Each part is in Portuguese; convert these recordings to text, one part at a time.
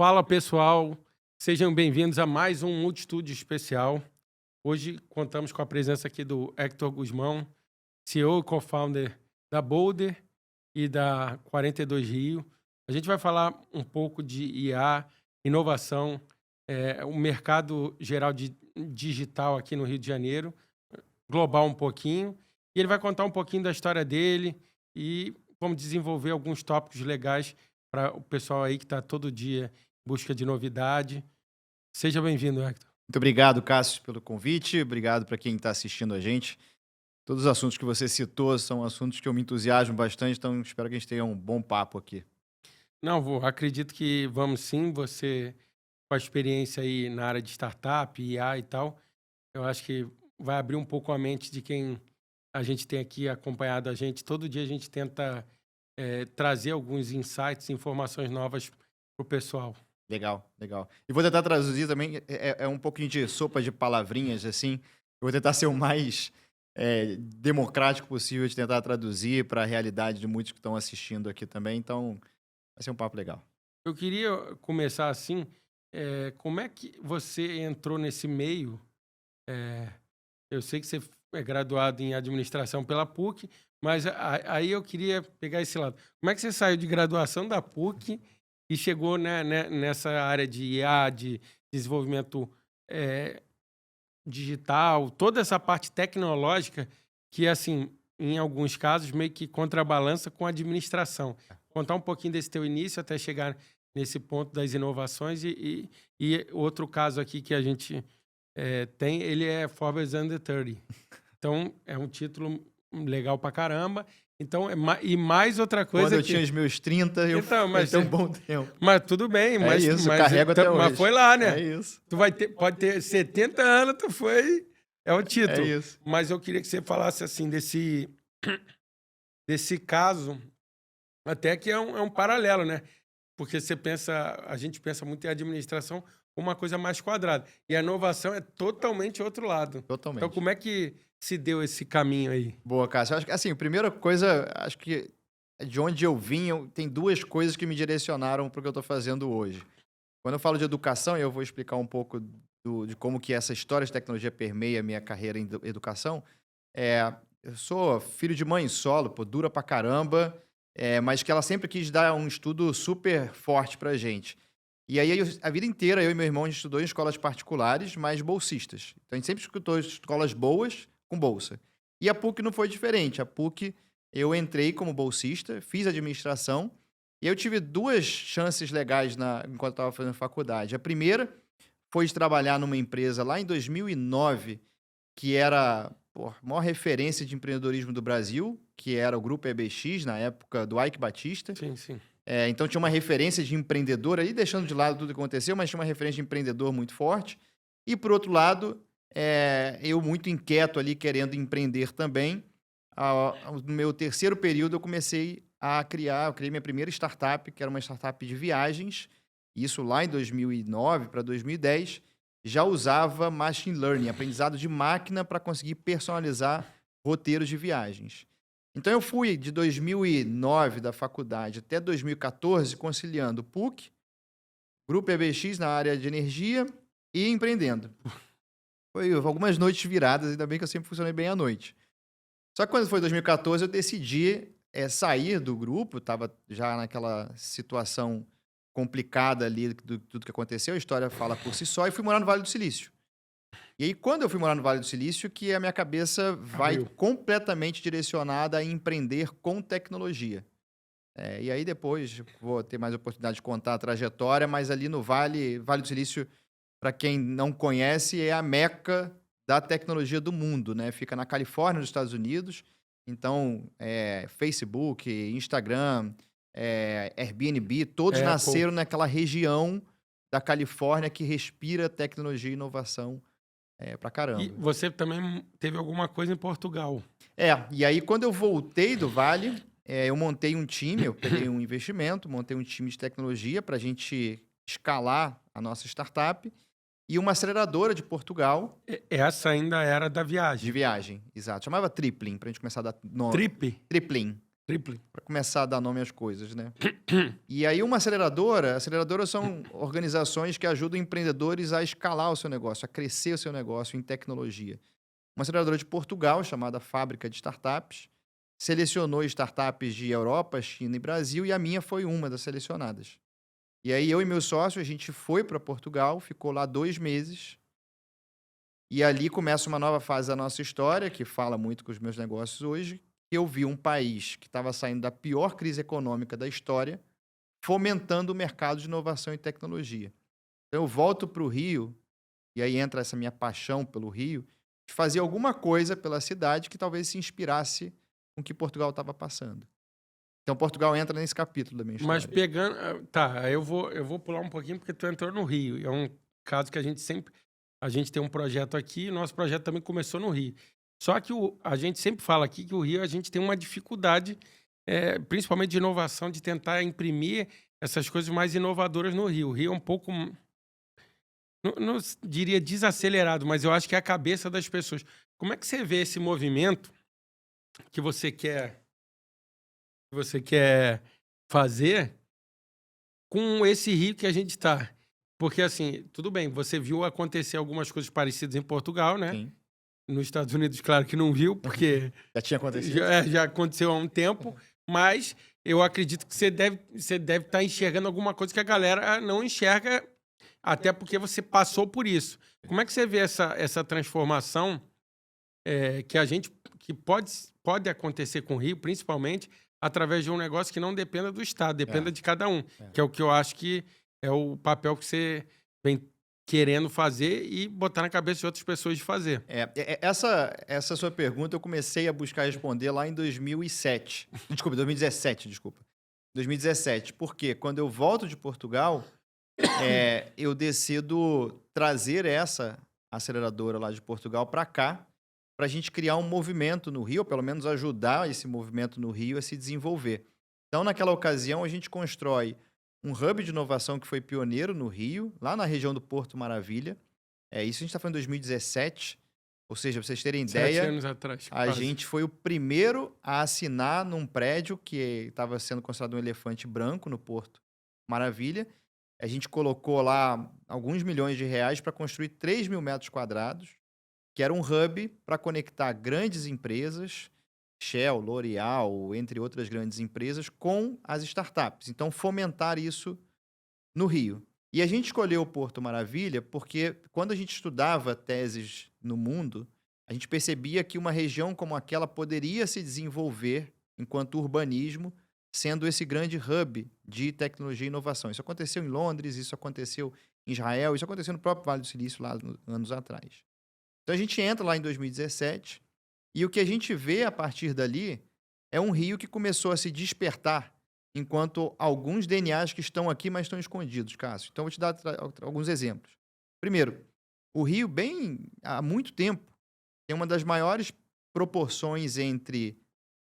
Fala pessoal, sejam bem-vindos a mais um Multitude especial. Hoje contamos com a presença aqui do Hector Guzmão, CEO e co-founder da Boulder e da 42 Rio. A gente vai falar um pouco de IA, inovação, o mercado geral de digital aqui no Rio de Janeiro, global um pouquinho. E ele vai contar um pouquinho da história dele e vamos desenvolver alguns tópicos legais para o pessoal aí que está todo dia em busca de novidade. Seja bem-vindo, Hector. Muito obrigado, Cássio, pelo convite. Obrigado para quem está assistindo a gente. Todos os assuntos que você citou são assuntos que eu me entusiasmo bastante, então espero que a gente tenha um bom papo aqui. Não, acredito que vamos sim. Você, com a experiência aí na área de startup, IA e tal, eu acho que vai abrir um pouco a mente de quem a gente tem aqui acompanhado a gente. Todo dia a gente tenta trazer alguns insights, informações novas para o pessoal. Legal, legal. E vou tentar traduzir também, é um pouquinho de sopa de palavrinhas, assim. Eu vou tentar ser o mais democrático possível de tentar traduzir para a realidade de muitos que estão assistindo aqui também, então vai ser um papo legal. Eu queria começar assim, como é que você entrou nesse meio? Eu sei que você é graduado em administração pela PUC, mas aí eu queria pegar esse lado. Como é que você saiu de graduação da PUC e chegou nessa área de IA, de desenvolvimento digital, toda essa parte tecnológica que, assim, em alguns casos, meio que contrabalança com a administração? Contar um pouquinho desse teu início até chegar nesse ponto das inovações e outro caso aqui que a gente tem, ele é Forbes Under 30. Então, é um título legal pra caramba. Então, e mais outra coisa Quando eu tinha os meus 30, eu mas tem um bom tempo. Mas tudo bem. Mas, isso, carrego até mas hoje. foi lá, né? É isso. Tu pode ter 70 anos, tu foi... É o título. É isso. Mas eu queria que você falasse, assim, desse caso, até que é um paralelo, né? Porque a gente pensa muito em administração como uma coisa mais quadrada. E a inovação é totalmente outro lado. Totalmente. Então, como é que se deu esse caminho aí? Boa, Cássio. Acho que, assim, a primeira coisa, acho que de onde eu vim, tem duas coisas que me direcionaram para o que eu estou fazendo hoje. Quando eu falo de educação, e eu vou explicar um pouco de como que essa história de tecnologia permeia a minha carreira em educação, eu sou filho de mãe solo, dura pra caramba, mas que ela sempre quis dar um estudo super forte pra gente. E aí, a vida inteira, eu e meu irmão, a gente estudou em escolas particulares, mas bolsistas. Então, a gente sempre escutou escolas boas com bolsa. E a PUC não foi diferente. A PUC, eu entrei como bolsista, fiz administração, e eu tive duas chances legais enquanto estava fazendo faculdade. A primeira foi de trabalhar numa empresa lá em 2009, que era a maior referência de empreendedorismo do Brasil, que era o Grupo EBX, na época do Ike Batista. Sim, sim. Então tinha uma referência de empreendedor ali, deixando de lado tudo que aconteceu, mas tinha uma referência de empreendedor muito forte. E, por outro lado, eu muito inquieto ali, querendo empreender também. No meu terceiro período, eu criei minha primeira startup, que era uma startup de viagens. Isso lá em 2009 para 2010, já usava machine learning, aprendizado de máquina para conseguir personalizar roteiros de viagens. Então, eu fui de 2009 da faculdade até 2014 conciliando PUC, Grupo EBX na área de energia e empreendendo. Foi algumas noites viradas, ainda bem que eu sempre funcionei bem à noite. Só que quando foi 2014, eu decidi sair do grupo, estava já naquela situação complicada ali, tudo que aconteceu, a história fala por si só, e fui morar no Vale do Silício. E aí, quando eu fui morar no Vale do Silício, que a minha cabeça vai completamente direcionada a empreender com tecnologia. E aí depois vou ter mais oportunidade de contar a trajetória, mas ali no Vale do Silício, para quem não conhece, é a meca da tecnologia do mundo, né? Fica na Califórnia, nos Estados Unidos. Então, Facebook, Instagram, Airbnb, todos nasceram naquela região da Califórnia que respira tecnologia e inovação pra caramba. E você também teve alguma coisa em Portugal. E aí quando eu voltei do Vale, eu montei um time, eu peguei um investimento, montei um time de tecnologia para a gente escalar a nossa startup e uma aceleradora de Portugal. Essa ainda era da viagem. De viagem, exato. Chamava Tripling, para a gente começar a dar nome. Trip? Tripling. Triple. para começar a dar nome às coisas, né? E aí aceleradoras são organizações que ajudam empreendedores a escalar o seu negócio, a crescer o seu negócio em tecnologia. Uma aceleradora de Portugal, chamada Fábrica de Startups, selecionou startups de Europa, China e Brasil, e a minha foi uma das selecionadas. E aí eu e meu sócio, a gente foi para Portugal, ficou lá 2 meses, e ali começa uma nova fase da nossa história, que fala muito com os meus negócios hoje. Eu vi um país que estava saindo da pior crise econômica da história, fomentando o mercado de inovação e tecnologia. Então eu volto para o Rio, e aí entra essa minha paixão pelo Rio, de fazer alguma coisa pela cidade que talvez se inspirasse com o que Portugal estava passando. Então Portugal entra nesse capítulo da minha Mas história. pegando. Tá, aí eu vou pular um pouquinho porque tu entrou no Rio. É um caso que a gente sempre. A gente tem um projeto aqui, e nosso projeto também começou no Rio. Só que a gente sempre fala aqui que o Rio a gente tem uma dificuldade, principalmente de inovação, de tentar imprimir essas coisas mais inovadoras no Rio. O Rio é um pouco, não diria desacelerado, mas eu acho que é a cabeça das pessoas. Como é que você vê esse movimento que você quer fazer com esse Rio que a gente está? Porque, assim, tudo bem, você viu acontecer algumas coisas parecidas em Portugal, né? Sim. Nos Estados Unidos, claro que não viu, porque Já tinha acontecido? já aconteceu há um tempo, mas eu acredito que você deve estar enxergando alguma coisa que a galera não enxerga, até porque você passou por isso. Como é que você vê essa transformação que pode acontecer com o Rio, principalmente através de um negócio que não dependa do Estado, dependa de cada um, que é o que eu acho que é o papel que você vem querendo fazer e botar na cabeça de outras pessoas de fazer. Essa sua pergunta eu comecei a buscar responder lá em 2007. Desculpa, 2017, desculpa. 2017, porque quando eu volto de Portugal, eu decido trazer essa aceleradora lá de Portugal para cá, para a gente criar um movimento no Rio, ou pelo menos ajudar esse movimento no Rio a se desenvolver. Então, naquela ocasião, a gente constrói um hub de inovação que foi pioneiro no Rio, lá na região do Porto Maravilha. Isso a gente está falando em 2017, ou seja, para vocês terem 7 ideia, anos atrás. a quase. gente foi o primeiro a assinar num prédio que estava sendo considerado um elefante branco no Porto Maravilha. A gente colocou lá alguns milhões de reais para construir 3 mil metros quadrados, que era um hub para conectar grandes empresas, Shell, L'Oréal, entre outras grandes empresas, com as startups. Então, fomentar isso no Rio. E a gente escolheu o Porto Maravilha porque, quando a gente estudava teses no mundo, a gente percebia que uma região como aquela poderia se desenvolver enquanto urbanismo, sendo esse grande hub de tecnologia e inovação. Isso aconteceu em Londres, isso aconteceu em Israel, isso aconteceu no próprio Vale do Silício lá anos atrás. Então a gente entra lá em 2017 e o que a gente vê a partir dali é um Rio que começou a se despertar, enquanto alguns DNAs que estão aqui, mas estão escondidos, Cássio. Então, vou te dar alguns exemplos. Primeiro, o Rio, há muito tempo, tem uma das maiores proporções entre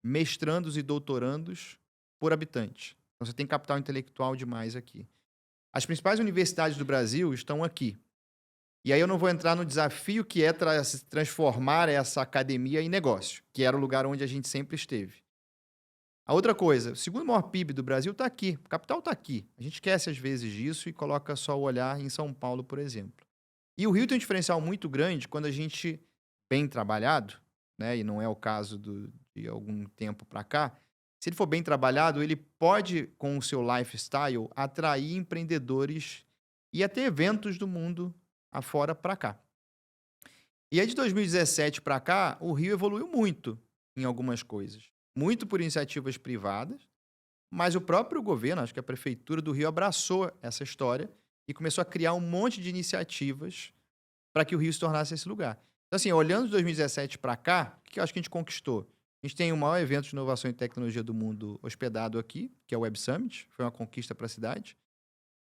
mestrandos e doutorandos por habitante. Então, você tem capital intelectual demais aqui. As principais universidades do Brasil estão aqui. E aí eu não vou entrar no desafio que é transformar essa academia em negócio, que era o lugar onde a gente sempre esteve. A outra coisa, o segundo maior PIB do Brasil está aqui, o capital está aqui. A gente esquece às vezes disso e coloca só o olhar em São Paulo, por exemplo. E o Rio tem um diferencial muito grande quando a gente, bem trabalhado, né, e não é o caso de algum tempo para cá, se ele for bem trabalhado, ele pode, com o seu lifestyle, atrair empreendedores e até eventos do mundo afora para cá. E aí de 2017 para cá, o Rio evoluiu muito em algumas coisas. Muito por iniciativas privadas, mas o próprio governo, acho que a Prefeitura do Rio, abraçou essa história e começou a criar um monte de iniciativas para que o Rio se tornasse esse lugar. Então, assim, olhando de 2017 para cá, o que eu acho que a gente conquistou? A gente tem o maior evento de inovação e tecnologia do mundo hospedado aqui, que é o Web Summit, foi uma conquista para a cidade.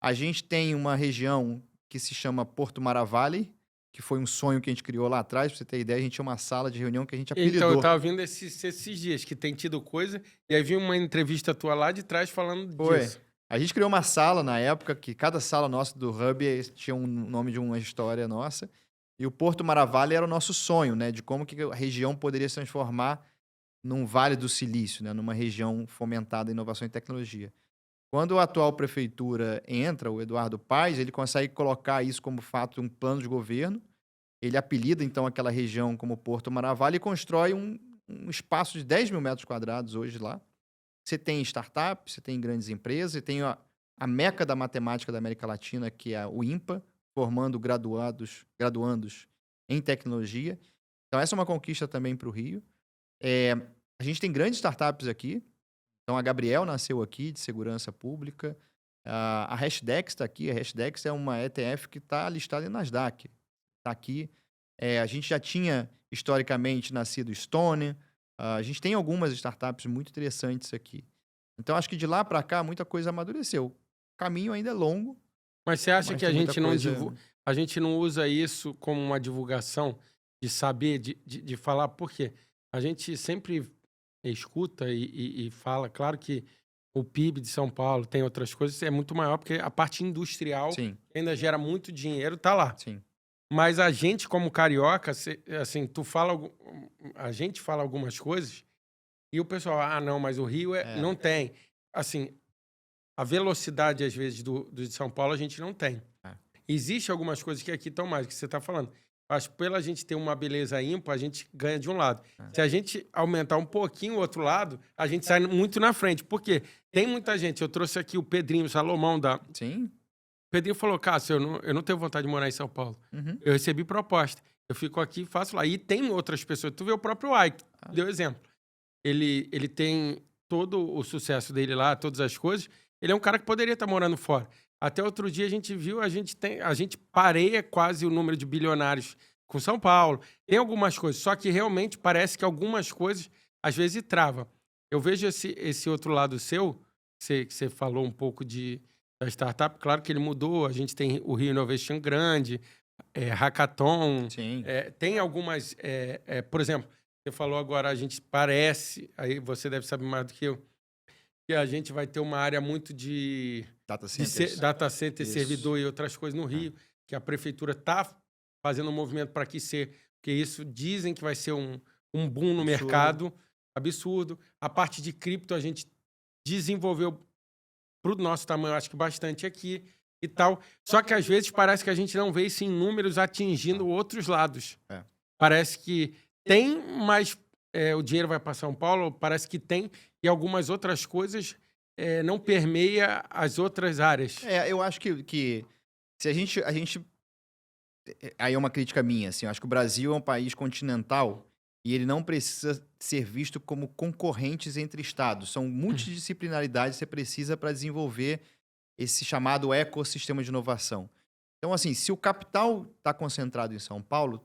A gente tem uma região que se chama Porto Maravilha, que foi um sonho que a gente criou lá atrás. Pra você ter ideia, a gente tinha uma sala de reunião que a gente apelidou. Então, eu tava vendo esses dias que tem tido coisa, e aí vi uma entrevista tua lá de trás falando disso. A gente criou uma sala na época, que cada sala nossa do Hub tinha um nome de uma história nossa, e o Porto Maravilha era o nosso sonho, né, de como que a região poderia se transformar num Vale do Silício, né, numa região fomentada em inovação e tecnologia. Quando a atual prefeitura entra, o Eduardo Paes, ele consegue colocar isso como fato, um plano de governo. Ele apelida, então, aquela região como Porto Maravilha e constrói um espaço de 10 mil metros quadrados hoje lá. Você tem startups, você tem grandes empresas, você tem a meca da matemática da América Latina, que é o INPA, formando graduandos em tecnologia. Então, essa é uma conquista também para o Rio. A gente tem grandes startups aqui. Então, a Gabriel nasceu aqui, de segurança pública. A Hashdex está aqui. A Hashdex é uma ETF que está listada em Nasdaq. Está aqui. A gente já tinha, historicamente, nascido Stone. A gente tem algumas startups muito interessantes aqui. Então, acho que de lá para cá, muita coisa amadureceu. O caminho ainda é longo. Mas você acha Mas que a tem muita gente não coisa- a gente não usa isso como uma divulgação de saber, de falar? Por quê? A gente sempre escuta e fala, claro que o PIB de São Paulo tem outras coisas, é muito maior, porque a parte industrial Sim, que ainda gera muito dinheiro, tá lá. sim. Mas a gente, como carioca, assim, a gente fala algumas coisas e o pessoal, não, mas o Rio não tem. Assim, a velocidade, às vezes, do de São Paulo, a gente não tem. É. Existe algumas coisas que aqui estão mais, que você está falando. Acho que pela gente ter uma beleza ímpar, a gente ganha de um lado. Se a gente aumentar um pouquinho o outro lado, a gente sai muito na frente. Por quê? Tem muita gente. Eu trouxe aqui o Pedrinho Salomão da. Sim. O Pedrinho falou: Cássio, eu não tenho vontade de morar em São Paulo. Uhum. Eu recebi proposta. Eu fico aqui e faço lá. E tem outras pessoas. Tu vê o próprio Ike, deu exemplo. Ele tem todo o sucesso dele lá, todas as coisas. Ele é um cara que poderia estar morando fora. Até outro dia a gente viu, a gente pareia quase o número de bilionários com São Paulo. Tem algumas coisas, só que realmente parece que algumas coisas às vezes trava. Eu vejo esse outro lado seu, que você falou um pouco da startup. Claro que ele mudou. A gente tem o Rio Innovation grande, Hackathon. Sim. Tem algumas, por exemplo, você falou agora, a gente parece, aí você deve saber mais do que eu, que a gente vai ter uma área muito de Data centers. data center, Isso. servidor e outras coisas no Rio, que a prefeitura está fazendo um movimento para que porque isso dizem que vai ser um boom no Absurdo. mercado, absurdo. A parte de cripto a gente desenvolveu para o nosso tamanho, acho que bastante aqui e tal. Só que às vezes parece que a gente não vê isso em números atingindo outros lados. Parece que tem, mas o dinheiro vai para São Paulo, parece que tem, e algumas outras coisas não permeia as outras áreas. Eu acho que se a gente... Aí é uma crítica minha, assim. Eu acho que o Brasil é um país continental e ele não precisa ser visto como concorrentes entre estados. São multidisciplinaridades que você precisa para desenvolver esse chamado ecossistema de inovação. Então, assim, se o capital está concentrado em São Paulo,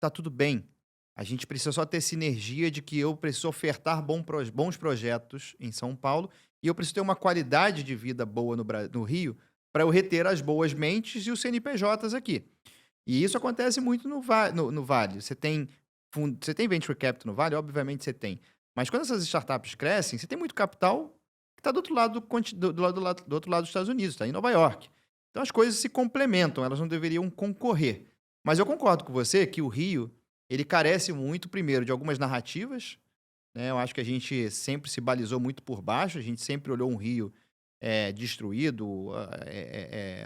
tá tudo bem. A gente precisa só ter sinergia de que eu preciso ofertar bons projetos em São Paulo e eu preciso ter uma qualidade de vida boa no Rio para eu reter as boas mentes e os CNPJs aqui. E isso acontece muito no Vale. Você tem Venture Capital no Vale? Obviamente você tem. Mas quando essas startups crescem, você tem muito capital que está do outro lado do outro lado dos Estados Unidos, está em Nova York. Então as coisas se complementam, elas não deveriam concorrer. Mas eu concordo com você que o Rio, ele carece muito, primeiro, de algumas narrativas, né? Eu acho que a gente sempre se balizou muito por baixo, a gente sempre olhou um Rio destruído,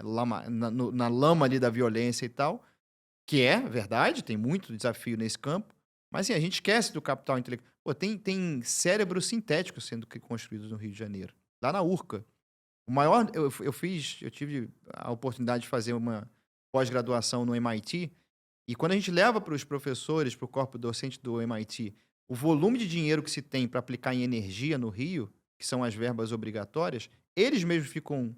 na lama ali da violência e tal, que é verdade, tem muito desafio nesse campo, mas assim, a gente esquece do capital intelectual. Pô, tem cérebros sintéticos sendo construídos no Rio de Janeiro, lá na URCA. O maior, eu tive a oportunidade de fazer uma pós-graduação no MIT, e quando a gente leva para os professores, para o corpo docente do MIT, o volume de dinheiro que se tem para aplicar em energia no Rio, que são as verbas obrigatórias, eles mesmos ficam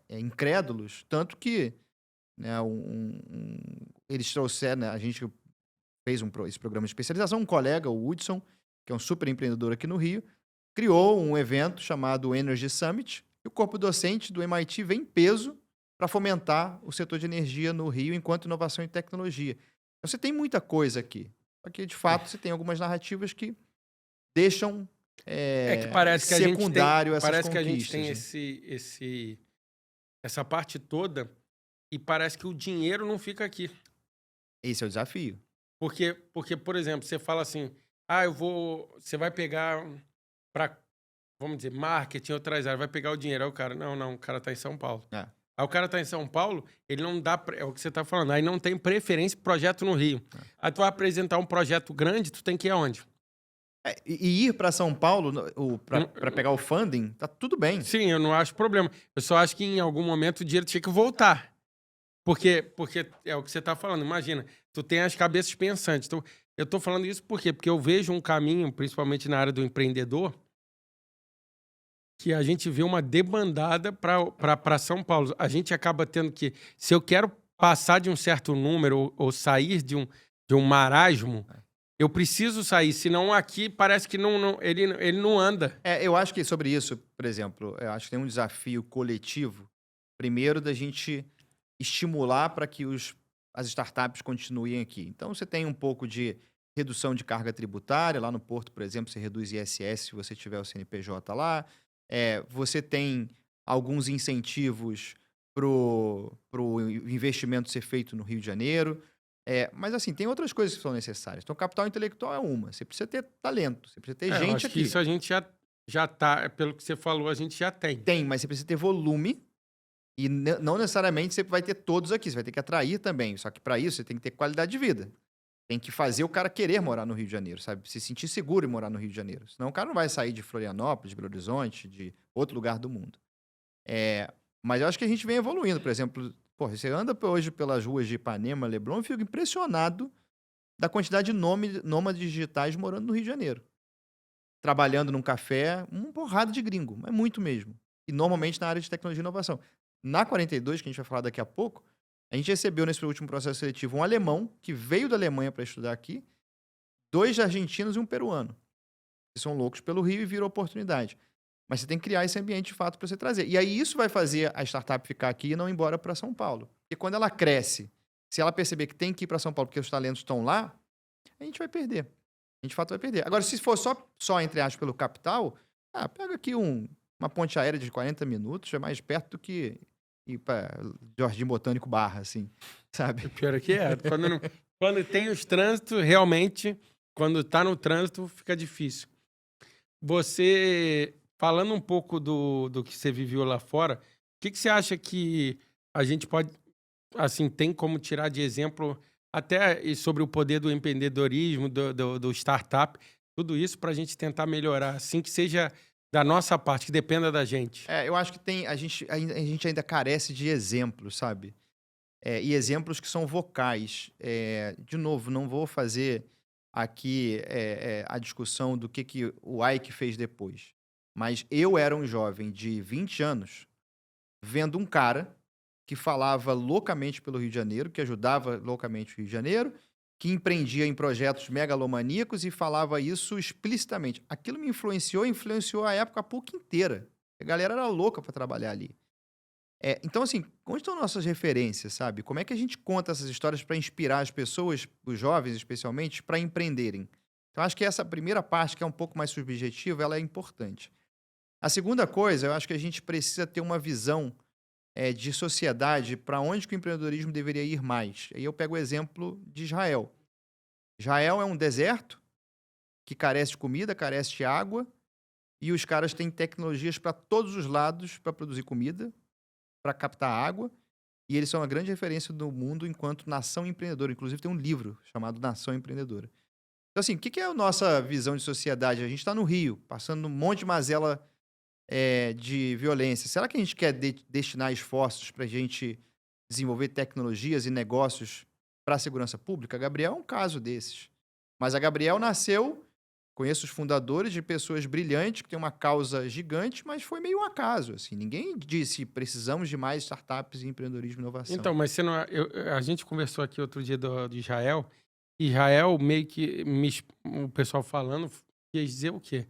incrédulos, tanto que, né, eles trouxeram, né, a gente fez esse programa de especialização, um colega, o Hudson, que é um super empreendedor aqui no Rio, criou um evento chamado Energy Summit, e o corpo docente do MIT vem em peso para fomentar o setor de energia no Rio enquanto inovação e tecnologia. Então, você tem muita coisa aqui. Só que, de fato, você tem algumas narrativas que deixam que parece que secundário essas parece conquistas. Que a gente tem essa parte toda e parece que o dinheiro não fica aqui. Esse é o desafio. Porque, por exemplo, você fala assim, Você vai pegar para, vamos dizer, marketing, outras áreas, vai pegar o dinheiro. Aí o cara, não, o cara tá em São Paulo. Aí o cara tá em São Paulo, ele não dá, é o que você tá falando, aí não tem preferência pro projeto no Rio. Aí tu vai apresentar um projeto grande, tu tem que ir aonde? E ir para São Paulo para pegar o funding, tá tudo bem. Sim, eu não acho problema. Eu só acho que em algum momento o dinheiro tinha que voltar. Porque é o que você tá falando, imagina, tu tem as cabeças pensantes. Então, eu tô falando isso por quê? Porque eu vejo um caminho, principalmente na área do empreendedor, que a gente vê uma debandada para São Paulo. A gente acaba tendo que, se eu quero passar de um certo número ou sair de um marasmo, eu preciso sair, senão aqui parece que ele não anda. Eu acho que sobre isso, por exemplo, eu acho que tem um desafio coletivo, primeiro da gente estimular para que as startups continuem aqui. Então, você tem um pouco de redução de carga tributária. Lá no Porto, por exemplo, você reduz ISS se você tiver o CNPJ lá. Você tem alguns incentivos para o investimento ser feito no Rio de Janeiro. Mas, assim, tem outras coisas que são necessárias. Então, capital intelectual é uma. Você precisa ter talento, você precisa ter Eu gente acho aqui. que isso a gente já tá, pelo que você falou, a gente já tem. Tem, mas você precisa ter volume. E não necessariamente você vai ter todos aqui. Você vai ter que atrair também. Só que para isso, você tem que ter qualidade de vida. Tem que fazer o cara querer morar no Rio de Janeiro, sabe? Se sentir seguro em morar no Rio de Janeiro. Senão o cara não vai sair de Florianópolis, de Belo Horizonte, de outro lugar do mundo. Mas eu acho que a gente vem evoluindo. Por exemplo, você anda hoje pelas ruas de Ipanema, Leblon, eu fico impressionado da quantidade de nômades digitais morando no Rio de Janeiro. Trabalhando num café, uma porrada de gringo, é muito mesmo. E normalmente na área de tecnologia e inovação. Na 42, que a gente vai falar daqui a pouco, a gente recebeu nesse último processo seletivo um alemão que veio da Alemanha para estudar aqui, 2 argentinos e um peruano, que são loucos pelo Rio e viram oportunidade. Mas você tem que criar esse ambiente de fato para você trazer. E aí isso vai fazer a startup ficar aqui e não ir embora para São Paulo. Porque quando ela cresce, se ela perceber que tem que ir para São Paulo porque os talentos estão lá, a gente vai perder. A gente de fato vai perder. Agora, se for só entre aspas, pelo capital, pega aqui uma ponte aérea de 40 minutos, é mais perto do que ir para Jardim Botânico Barra, assim, sabe? O pior é que quando tem os trânsitos, realmente, quando tá no trânsito, fica difícil. Você, falando um pouco do que você viveu lá fora, o que você acha que a gente pode, assim, tem como tirar de exemplo, até sobre o poder do empreendedorismo, do startup, tudo isso para a gente tentar melhorar, assim, que seja da nossa parte, que dependa da gente. Eu acho que a gente ainda carece de exemplos, sabe? E exemplos que são vocais. De novo, não vou fazer aqui a discussão do que o Ike fez depois. Mas eu era um jovem de 20 anos vendo um cara que falava loucamente pelo Rio de Janeiro, que ajudava loucamente o Rio de Janeiro, que empreendia em projetos megalomaníacos e falava isso explicitamente. Aquilo me influenciou a época a PUC inteira. A galera era louca para trabalhar ali. Então, assim, onde estão nossas referências, sabe? Como é que a gente conta essas histórias para inspirar as pessoas, os jovens especialmente, para empreenderem? Então, acho que essa primeira parte, que é um pouco mais subjetiva, ela é importante. A segunda coisa, eu acho que a gente precisa ter uma visão de sociedade para onde que o empreendedorismo deveria ir mais. Aí eu pego o exemplo de Israel. Israel é um deserto que carece de comida, carece de água, e os caras têm tecnologias para todos os lados para produzir comida, para captar água, e eles são uma grande referência do mundo enquanto nação empreendedora. Inclusive tem um livro chamado Nação Empreendedora. Então, assim, o que é a nossa visão de sociedade? A gente está no Rio, passando um monte de mazela de violência. Será que a gente quer destinar esforços para a gente desenvolver tecnologias e negócios para a segurança pública? A Gabriel é um caso desses. Mas a Gabriel nasceu, conheço os fundadores, de pessoas brilhantes, que têm uma causa gigante, mas foi meio um acaso. Assim. Ninguém disse precisamos de mais startups e empreendedorismo e inovação. Então, mas você não, a gente conversou aqui outro dia de Israel. Israel, meio que o pessoal falando, quer dizer o quê?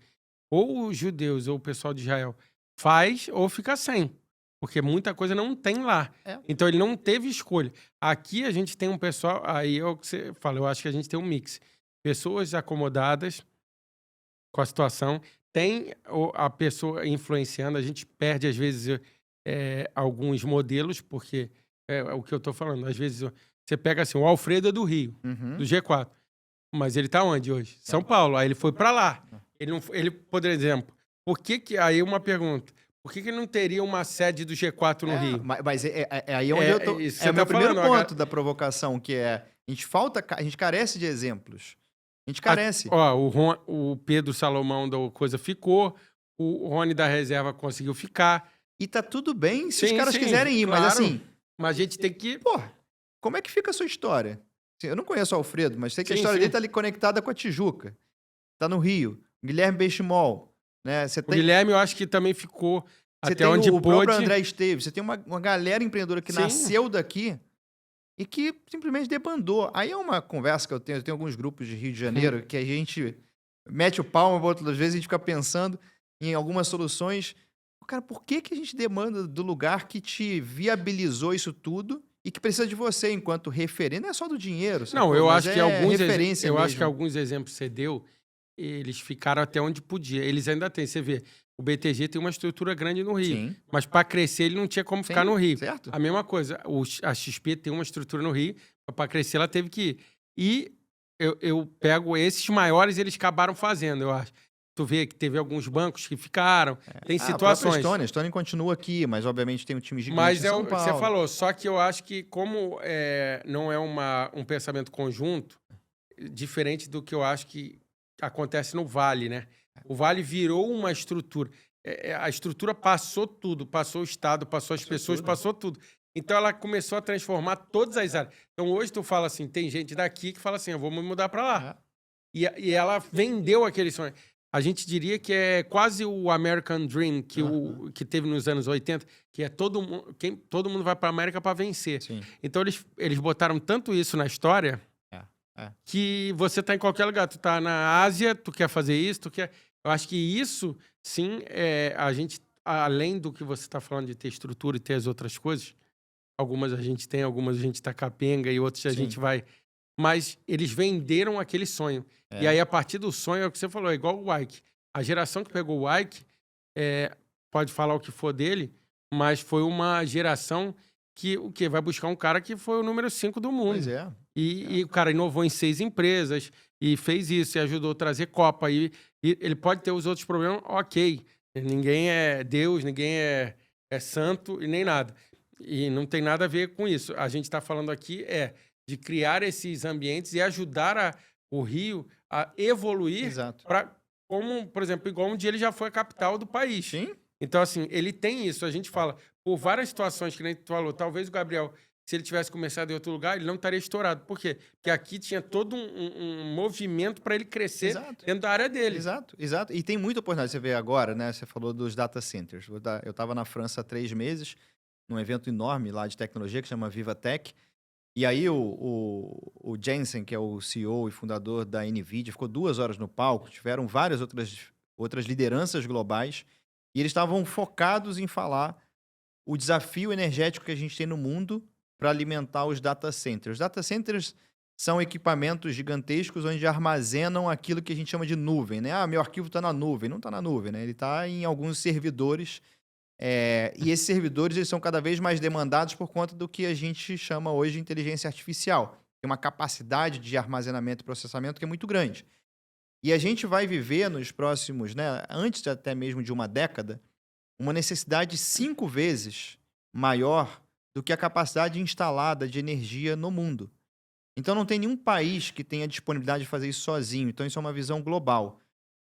Ou os judeus ou o pessoal de Israel faz ou fica sem. Porque muita coisa não tem lá. Então ele não teve escolha. Aqui a gente tem um pessoal, aí é o que você fala, eu acho que a gente tem um mix. Pessoas acomodadas com a situação, tem a pessoa influenciando, a gente perde às vezes alguns modelos, porque é o que eu tô falando, às vezes você pega assim, o Alfredo é do Rio, do G4. Mas ele tá onde hoje? São Paulo. Aí ele foi para lá. Ele, não, ele, por exemplo, aí uma pergunta. Por que ele não teria uma sede do G4 no Rio? Mas aí onde eu tô. Isso É o meu tá primeiro falando, ponto da provocação, que é a gente carece de exemplos. A gente carece. O Pedro Salomão da coisa ficou, o Rony da reserva conseguiu ficar. E tá tudo bem se os Sim, caras sim, quiserem ir, claro. mas assim, Mas a gente tem que. pô, como é que fica a sua história? Assim, eu não conheço o Alfredo, mas sei que a Sim, história sim. dele tá ali conectada com a Tijuca. Tá no Rio. Guilherme Benchimol, né? Você O tem, Guilherme, eu acho que também ficou você até tem onde o próprio pôde. André Esteves, você tem uma galera empreendedora que Sim. nasceu daqui e que simplesmente debandou. Aí é uma conversa que eu tenho alguns grupos de Rio de Janeiro que a gente mete o pau, mas outras vezes a gente fica pensando em algumas soluções. Cara, por que a gente demanda do lugar que te viabilizou isso tudo e que precisa de você enquanto referência? Não é só do dinheiro, Não, sacou? eu Mas acho que referência eu acho que mesmo. alguns exemplos que você deu, eles ficaram até onde podia. Eles ainda têm, você vê, o BTG tem uma estrutura grande no Rio, Sim, mas para crescer ele não tinha como ficar sim, no Rio. certo? A mesma coisa, a XP tem uma estrutura no Rio, para crescer ela teve que ir. E eu pego esses maiores, eles acabaram fazendo, eu acho. Tu vê que teve alguns bancos que ficaram, tem A própria situações. A Estônia continua aqui, mas obviamente tem um time gigante Mas em é São o que Paulo. você falou, só que eu acho que como não é um pensamento conjunto, diferente do que eu acho que acontece no Vale, né? O Vale virou uma estrutura. A estrutura passou tudo, passou o Estado, passou as pessoas, tudo. passou tudo. Então ela começou a transformar todas as áreas. Então hoje tu fala assim, tem gente daqui que fala assim, eu vou me mudar para lá. E ela vendeu aquele sonho. A gente diria que é quase o American Dream que teve nos anos 80, que é todo mundo vai para a América para vencer. Sim. Então eles botaram tanto isso na história que você tá em qualquer lugar. Tu tá na Ásia, tu quer fazer isso, tu quer... Eu acho que isso, sim, a gente, além do que você tá falando de ter estrutura e ter as outras coisas, algumas a gente tem, algumas a gente tá capenga e outras a gente vai... Mas eles venderam aquele sonho. E aí, a partir do sonho, é o que você falou, é igual o Ike. A geração que pegou o Ike, pode falar o que for dele, mas foi uma geração que vai buscar um cara que foi o número 5 do mundo. Pois é. E o cara inovou em 6 empresas e fez isso, e ajudou a trazer Copa. E ele pode ter os outros problemas, ok. Ninguém é Deus, ninguém é santo e nem nada. E não tem nada a ver com isso. A gente está falando aqui de criar esses ambientes e ajudar o Rio a evoluir para, como, por exemplo, igual um dia ele já foi a capital do país. Sim. Então, assim, ele tem isso. A gente fala, por várias situações que nem tu falou, talvez o Gabriel, se ele tivesse começado em outro lugar, ele não estaria estourado. Por quê? Porque aqui tinha todo um movimento para ele crescer dentro da área dele. Exato. E tem muita oportunidade. Você vê agora, né? Você falou dos data centers. Eu estava na França há 3 meses, num evento enorme lá de tecnologia que chama VivaTech. E aí o Jensen, que é o CEO e fundador da NVIDIA, ficou 2 horas no palco. Tiveram várias outras lideranças globais. E eles estavam focados em falar o desafio energético que a gente tem no mundo para alimentar os data centers. Os data centers são equipamentos gigantescos onde armazenam aquilo que a gente chama de nuvem, né? Meu arquivo está na nuvem. Não está na nuvem, né? Ele está em alguns servidores. E esses servidores eles são cada vez mais demandados por conta do que a gente chama hoje de inteligência artificial. Tem uma capacidade de armazenamento e processamento que é muito grande. E a gente vai viver nos próximos, né, antes até mesmo de uma década, uma necessidade 5 vezes maior do que a capacidade instalada de energia no mundo. Então não tem nenhum país que tenha disponibilidade de fazer isso sozinho. Então isso é uma visão global.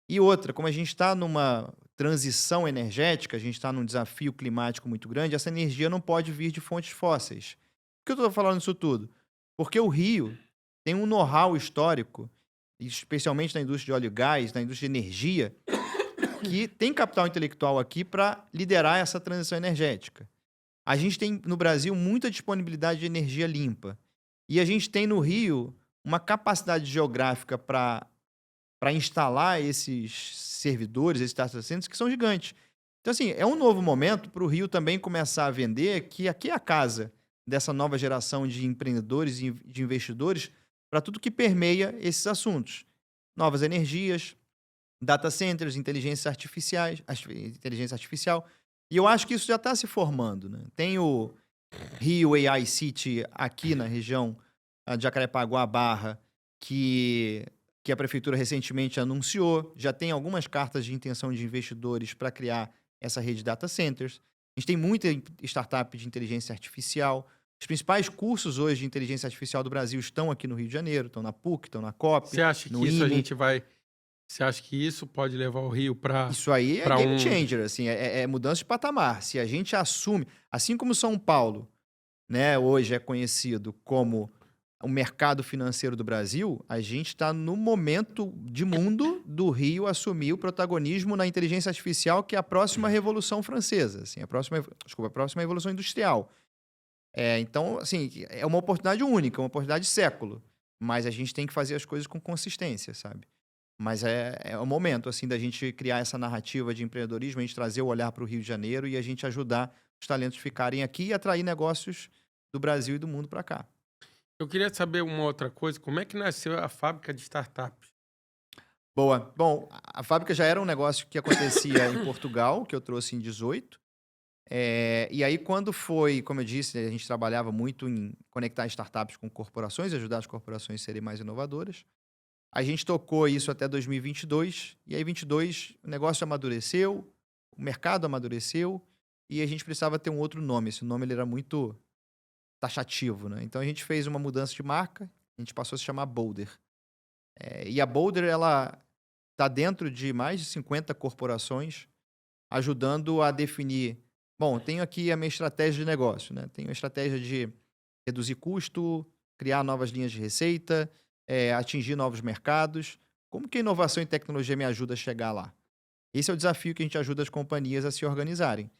E outra, como a gente está numa transição energética, a gente está num desafio climático muito grande, essa energia não pode vir de fontes fósseis. Por que eu estou falando isso tudo? Porque o Rio tem um know-how histórico, especialmente na indústria de óleo e gás, na indústria de energia, que tem capital intelectual aqui para liderar essa transição energética. A gente tem no Brasil muita disponibilidade de energia limpa. E a gente tem no Rio uma capacidade geográfica para instalar esses servidores, esses data centers, que são gigantes. Então, assim, é um novo momento para o Rio também começar a vender que aqui é a casa dessa nova geração de empreendedores e de investidores para tudo que permeia esses assuntos. Novas energias, data centers, inteligência artificial. E eu acho que isso já está se formando, né? Tem o Rio AI City aqui na região de Jacarepaguá, Barra, que, que a prefeitura recentemente anunciou. Já tem algumas cartas de intenção de investidores para criar essa rede de data centers. A gente tem muita startup de inteligência artificial. Os principais cursos hoje de inteligência artificial do Brasil estão aqui no Rio de Janeiro, estão na PUC, estão na COP, Você acha no que isso a IME. gente vai... Você acha que isso pode levar o Rio para Isso aí é game changer, assim, é mudança de patamar. Se a gente assume, assim como São Paulo, né, hoje é conhecido como o mercado financeiro do Brasil, a gente está no momento de mundo do Rio assumir o protagonismo na inteligência artificial, que é a próxima revolução francesa, assim, a próxima revolução industrial. Então, assim, é uma oportunidade única, uma oportunidade de século, mas a gente tem que fazer as coisas com consistência, sabe? Mas é o momento, assim, da gente criar essa narrativa de empreendedorismo, a gente trazer o olhar para o Rio de Janeiro e a gente ajudar os talentos a ficarem aqui e atrair negócios do Brasil e do mundo para cá. Eu queria saber uma outra coisa. Como é que nasceu a fábrica de startups? Boa. Bom, a fábrica já era um negócio que acontecia em Portugal, que eu trouxe em 18. E aí, quando foi, como eu disse, a gente trabalhava muito em conectar startups com corporações, ajudar as corporações a serem mais inovadoras. A gente tocou isso até 2022, e aí 2022 o negócio amadureceu, o mercado amadureceu, e a gente precisava ter um outro nome. Esse nome ele era muito taxativo, né? Então a gente fez uma mudança de marca, a gente passou a se chamar Bolder. E a Bolder, ela está dentro de mais de 50 corporações, ajudando a definir... Bom, tenho aqui a minha estratégia de negócio, né? Tenho a estratégia de reduzir custo, criar novas linhas de receita, atingir novos mercados. Como que a inovação e tecnologia me ajuda a chegar lá? Esse é o desafio que a gente ajuda as companhias a se organizarem.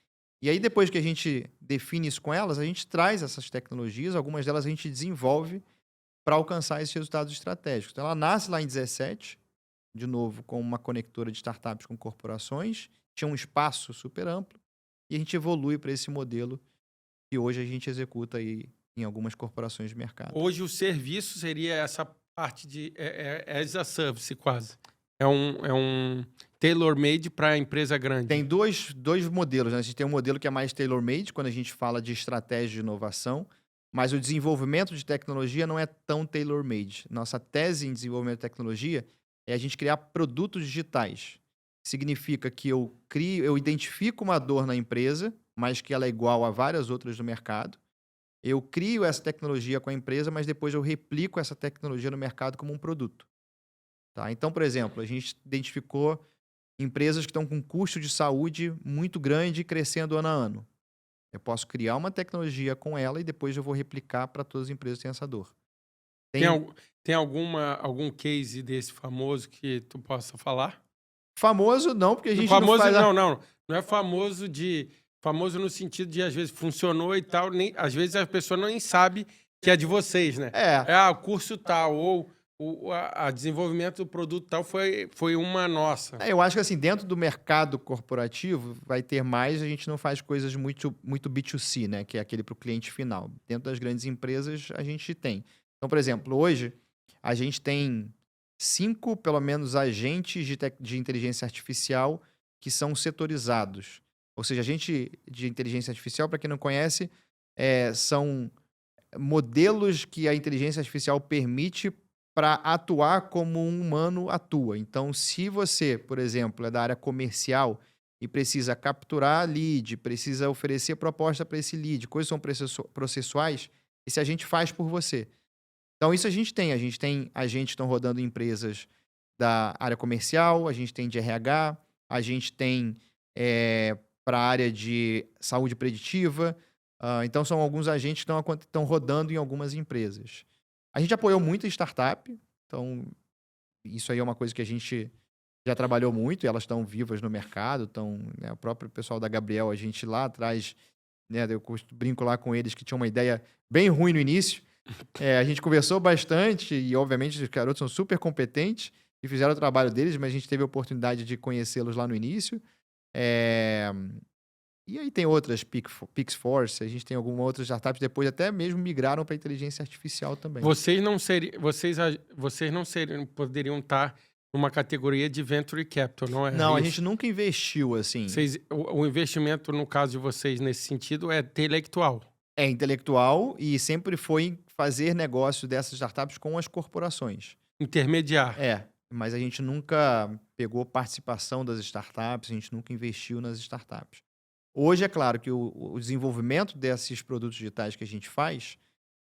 E aí, depois que a gente define isso com elas, a gente traz essas tecnologias, algumas delas a gente desenvolve para alcançar esses resultados estratégicos. Então, ela nasce lá em 17, de novo, com uma conectora de startups com corporações, tinha um espaço super amplo, e a gente evolui para esse modelo que hoje a gente executa aí em algumas corporações de mercado. Hoje o serviço seria essa parte de as a service, quase. É um tailor-made para a empresa grande. Tem dois modelos, né? A gente tem um modelo que é mais tailor-made, quando a gente fala de estratégia de inovação, mas o desenvolvimento de tecnologia não é tão tailor-made. Nossa tese em desenvolvimento de tecnologia é a gente criar produtos digitais. Significa que eu identifico uma dor na empresa, mas que ela é igual a várias outras do mercado. Eu crio essa tecnologia com a empresa, mas depois eu replico essa tecnologia no mercado como um produto. Tá? Então, por exemplo, a gente identificou empresas que estão com custo de saúde muito grande e crescendo ano a ano. Eu posso criar uma tecnologia com ela e depois eu vou replicar para todas as empresas que têm essa dor. Tem algum case desse famoso que tu possa falar? Famoso não, porque a gente famoso, não faz... Não é famoso Famoso no sentido de, às vezes, funcionou e tal, às vezes a pessoa nem sabe que é de vocês, né? O curso tal, ou a desenvolvimento do produto tal foi uma nossa. Eu acho que, assim, dentro do mercado corporativo, vai ter mais, a gente não faz coisas muito B2C, né? Que é aquele para o cliente final. Dentro das grandes empresas, a gente tem. Então, por exemplo, hoje, a gente tem 5, pelo menos, agentes de inteligência artificial que são setorizados. Ou seja, agente de inteligência artificial, para quem não conhece, são modelos que a inteligência artificial permite para atuar como um humano atua. Então, se você, por exemplo, é da área comercial e precisa capturar lead, precisa oferecer proposta para esse lead, coisas são processuais, esse agente faz por você. Então, isso a gente tem. A gente tem agentes que estão rodando em empresas da área comercial, a gente tem de RH, a gente tem... para a área de saúde preditiva. Então, são alguns agentes que estão rodando em algumas empresas. A gente apoiou muito a startup, então isso aí é uma coisa que a gente já trabalhou muito, e elas estão vivas no mercado, né, o próprio pessoal da Gabriel, a gente lá atrás, né, eu brinco lá com eles que tinha uma ideia bem ruim no início. A gente conversou bastante e, obviamente, os garotos são super competentes e fizeram o trabalho deles, mas a gente teve a oportunidade de conhecê-los lá no início. E aí tem outras, PixForce, a gente tem algumas outras startups, depois até mesmo migraram para inteligência artificial também. Vocês não poderiam estar numa categoria de venture capital, não é? Não, a gente nunca investiu assim. O investimento, no caso de vocês, nesse sentido, é intelectual. É intelectual e sempre foi fazer negócio dessas startups com as corporações. intermediar. Mas a gente nunca pegou participação das startups, a gente nunca investiu nas startups. Hoje, é claro que o desenvolvimento desses produtos digitais que a gente faz,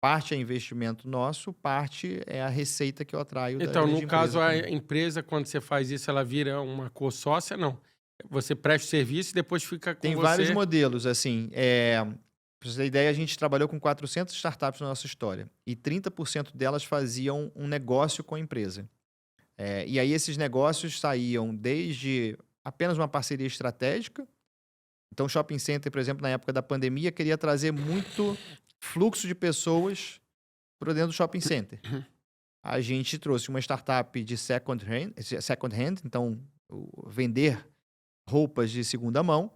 parte é investimento nosso, parte é a receita que eu atraio da Então, grande no caso, empresa a também. empresa, quando você faz isso, ela vira uma co-sócia? Não. Você presta o serviço e depois fica com Tem vários você. modelos, assim. Pra você ter ideia, a gente trabalhou com 400 startups na nossa história. E 30% delas faziam um negócio com a empresa. E aí esses negócios saíam desde apenas uma parceria estratégica. Então, o shopping center, por exemplo, na época da pandemia, queria trazer muito fluxo de pessoas para dentro do shopping center. A gente trouxe uma startup de second hand, então vender roupas de segunda mão,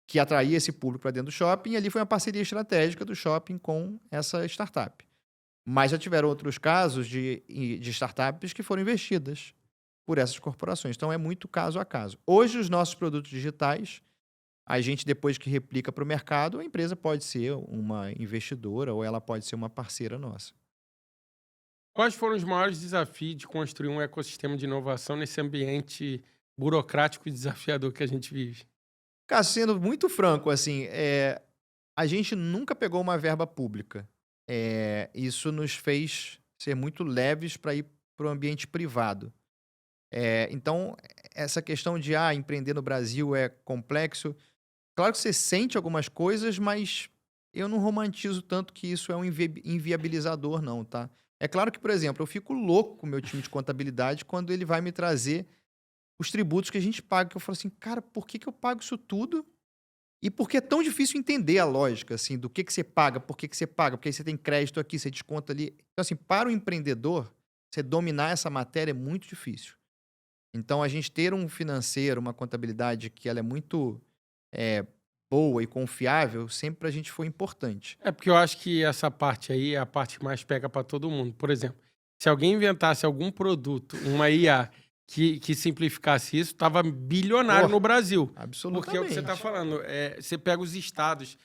que atraía esse público para dentro do shopping, e ali foi uma parceria estratégica do shopping com essa startup. Mas já tiveram outros casos de startups que foram investidas por essas corporações. Então, é muito caso a caso. Hoje, os nossos produtos digitais, a gente, depois que replica para o mercado, a empresa pode ser uma investidora ou ela pode ser uma parceira nossa. Quais foram os maiores desafios de construir um ecossistema de inovação nesse ambiente burocrático e desafiador que a gente vive? Cara, sendo muito franco, assim, a gente nunca pegou uma verba pública. Isso nos fez ser muito leves para ir para o ambiente privado. Então, essa questão de empreender no Brasil é complexo. Claro que você sente algumas coisas, mas eu não romantizo tanto que isso é um inviabilizador, não, tá? É claro que, por exemplo, eu fico louco com o meu time de contabilidade quando ele vai me trazer os tributos que a gente paga, que eu falo assim, cara, por que eu pago isso tudo? E por que é tão difícil entender a lógica, assim, do que você paga, por que você paga, porque aí você tem crédito aqui, você desconta ali. Então, assim, para o empreendedor, você dominar essa matéria é muito difícil. Então, a gente ter um financeiro, uma contabilidade que ela é muito boa e confiável, sempre para a gente foi importante. É porque eu acho que essa parte aí é a parte que mais pega para todo mundo. Por exemplo, se alguém inventasse algum produto, uma IA, que simplificasse isso, tava bilionário no Brasil. Porque é o que você está Absolutamente. falando. Você pega os estados,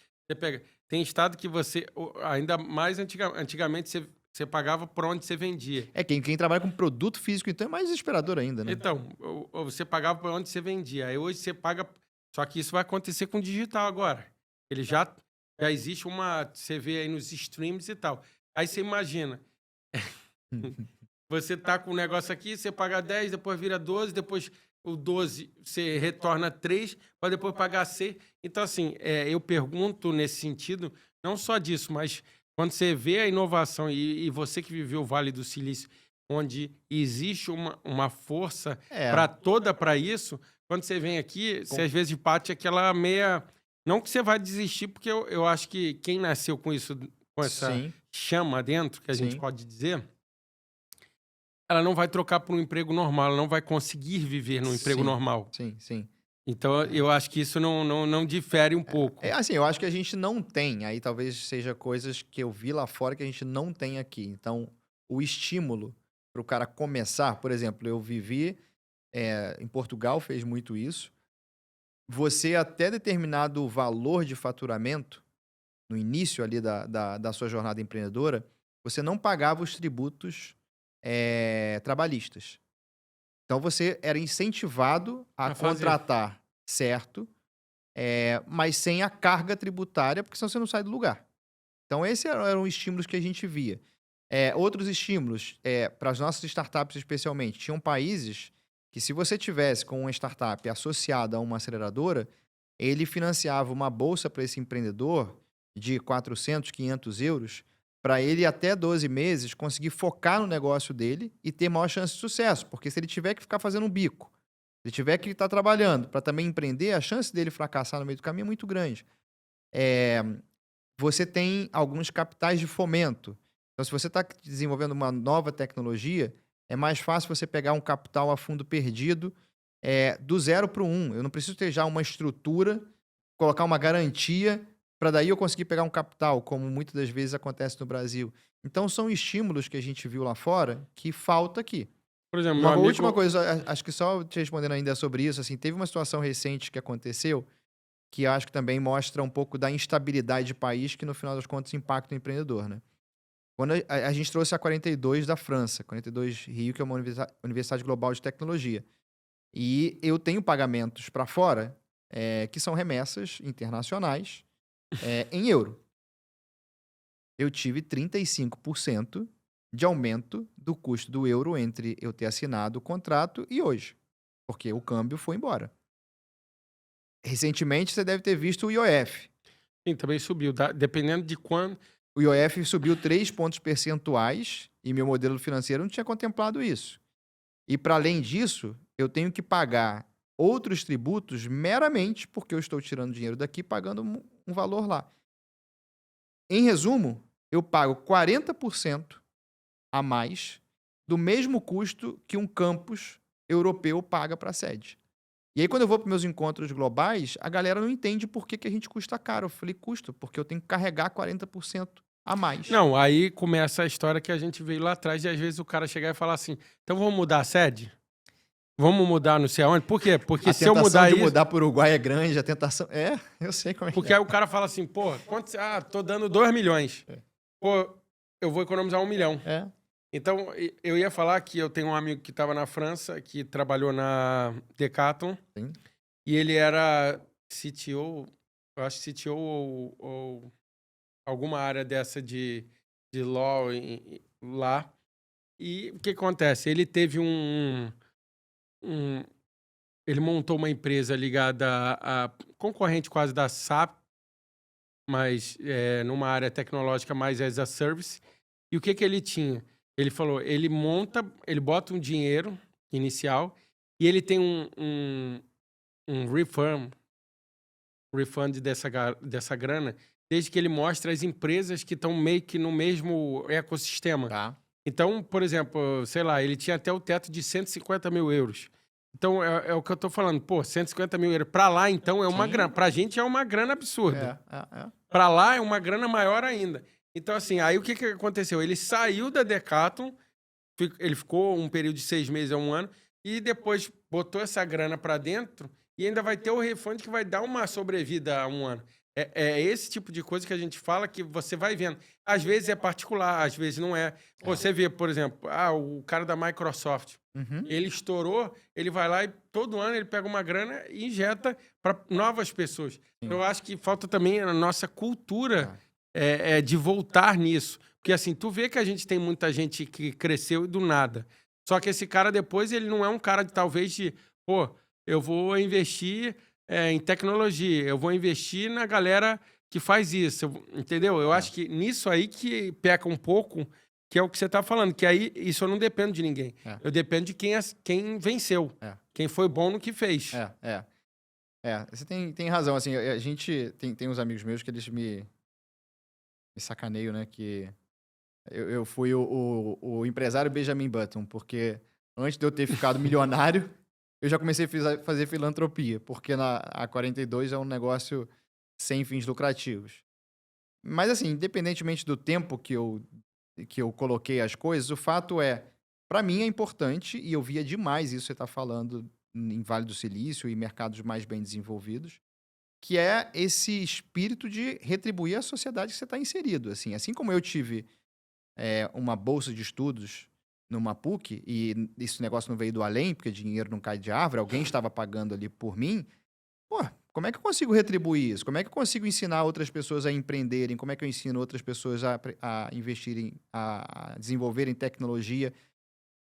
tem estado que você, ainda mais antigamente, você pagava por onde você vendia. Quem trabalha com produto físico, então, é mais desesperador ainda, né? Então, você pagava por onde você vendia. Aí hoje você paga. Só que isso vai acontecer com o digital agora. Ele já existe uma. Você vê aí nos streams e tal. Aí você imagina. Você tá com um negócio aqui, você paga 10, depois vira 12, depois o 12 você retorna 3, para depois pagar 6. Então, assim, eu pergunto nesse sentido, não só disso, mas quando você vê a inovação e você que viveu o Vale do Silício, onde existe uma força para isso, quando você vem aqui, você às vezes bate aquela meia. Não que você vai desistir, porque eu acho que quem nasceu com isso, com essa Sim, chama dentro, que a gente sim, pode dizer, ela não vai trocar por um emprego normal, ela não vai conseguir viver num emprego sim, normal. sim. Então, eu acho que isso não difere um pouco. Assim, eu acho que a gente não tem, aí talvez seja coisas que eu vi lá fora que a gente não tem aqui. Então, o estímulo para o cara começar, por exemplo, eu vivi em Portugal, fez muito isso. Você, até determinado valor de faturamento, no início ali da sua jornada empreendedora, você não pagava os tributos trabalhistas. Então, você era incentivado a A fazer. contratar certo, mas sem a carga tributária, porque senão você não sai do lugar. Então, esses eram os estímulos que a gente via. Outros estímulos, para as nossas startups especialmente, tinham países que, se você tivesse com uma startup associada a uma aceleradora, ele financiava uma bolsa para esse empreendedor de 400, 500 euros, para ele, até 12 meses, conseguir focar no negócio dele e ter maior chance de sucesso. Porque se ele tiver que ficar fazendo um bico, se ele tiver que estar trabalhando para também empreender, a chance dele fracassar no meio do caminho é muito grande. Você tem alguns capitais de fomento. Então, se você está desenvolvendo uma nova tecnologia, é mais fácil você pegar um capital a fundo perdido do 0 para o 1. Eu não preciso ter já uma estrutura, colocar uma garantia, para daí eu conseguir pegar um capital, como muitas das vezes acontece no Brasil. Então, são estímulos que a gente viu lá fora que falta aqui. Por exemplo, Uma meu última amigo. coisa, acho que só te respondendo ainda sobre isso, assim, teve uma situação recente que aconteceu, que eu acho que também mostra um pouco da instabilidade de país, que no final das contas impacta o empreendedor, né? Quando a gente trouxe a 42 da França, 42 Rio, que é uma Universidade Global de Tecnologia. E eu tenho pagamentos para fora, que são remessas internacionais, em euro. Eu tive 35% de aumento do custo do euro entre eu ter assinado o contrato e hoje, porque o câmbio foi embora. Recentemente, você deve ter visto o IOF. Sim, também subiu. Dependendo de quando. O IOF subiu 3 pontos percentuais e meu modelo financeiro não tinha contemplado isso. E, para além disso, eu tenho que pagar outros tributos meramente porque eu estou tirando dinheiro daqui e pagando um valor lá. Em resumo, eu pago 40% a mais do mesmo custo que um campus europeu paga para a sede. E aí, quando eu vou para meus encontros globais, a galera não entende por que a gente custa caro. Eu falei, custa, porque eu tenho que carregar 40% a mais. Não, aí começa a história que a gente veio lá atrás, e às vezes o cara chegar e falar assim: então vamos mudar a sede? Vamos mudar não sei aonde? Por quê? Porque A se eu tentação mudar de isso. mudar para o Uruguai é grande, a tentação... eu sei como é que Porque é. aí o cara fala assim: pô, tô dando 2 milhões. Pô, eu vou economizar 1 milhão. É. Então, eu ia falar que eu tenho um amigo que estava na França, que trabalhou na Decathlon, Sim. e ele era CTO, eu acho que CTO ou alguma área dessa de law lá. E o que acontece? Ele teve ele montou uma empresa ligada a concorrente quase da SAP, mas numa área tecnológica mais as a service. E o que ele tinha? Ele falou, ele bota um dinheiro inicial e ele tem um refund dessa grana, desde que ele mostra as empresas que estão meio que no mesmo ecossistema. Tá. Então, por exemplo, sei lá, ele tinha até o teto de 150 mil euros. Então, é o que eu tô falando. Pô, 150 mil euros. Pra lá, então, é uma Sim. grana. Pra gente é uma grana absurda. É. Pra lá é uma grana maior ainda. Então, assim, aí o que aconteceu? Ele saiu da Decathlon, ele ficou um período de 6 meses a 1 ano, e depois botou essa grana pra dentro e ainda vai ter o refund que vai dar uma sobrevida a 1 ano. É esse tipo de coisa que a gente fala que você vai vendo. Às vezes é particular, às vezes não é. Pô, você vê, por exemplo, o cara da Microsoft. Uhum. Ele estourou, ele vai lá e todo ano ele pega uma grana e injeta para novas pessoas. Então, eu acho que falta também a nossa cultura de voltar nisso. Porque assim, tu vê que a gente tem muita gente que cresceu do nada. Só que esse cara depois, ele não é um cara de talvez de, pô, eu vou investir em tecnologia, eu vou investir na galera que faz isso, entendeu? Eu acho que nisso aí que peca um pouco, que é o que você está falando, que aí isso eu não dependo de ninguém. Eu dependo de quem venceu, quem foi bom no que fez. Você tem razão. Assim, a gente tem uns amigos meus que eles me sacaneiam, né? Que eu fui o empresário Benjamin Button, porque antes de eu ter ficado milionário, eu já comecei a fazer filantropia, porque a 42 é um negócio sem fins lucrativos. Mas, assim, independentemente do tempo que eu coloquei as coisas, o fato é, para mim é importante, e eu via demais isso que você está falando em Vale do Silício e mercados mais bem desenvolvidos, que é esse espírito de retribuir a sociedade que você está inserido. Assim como eu tive uma bolsa de estudos numa PUC, e esse negócio não veio do além, porque dinheiro não cai de árvore, alguém estava pagando ali por mim, pô, como é que eu consigo retribuir isso? Como é que eu consigo ensinar outras pessoas a empreenderem? Como é que eu ensino outras pessoas a investirem, a desenvolverem tecnologia?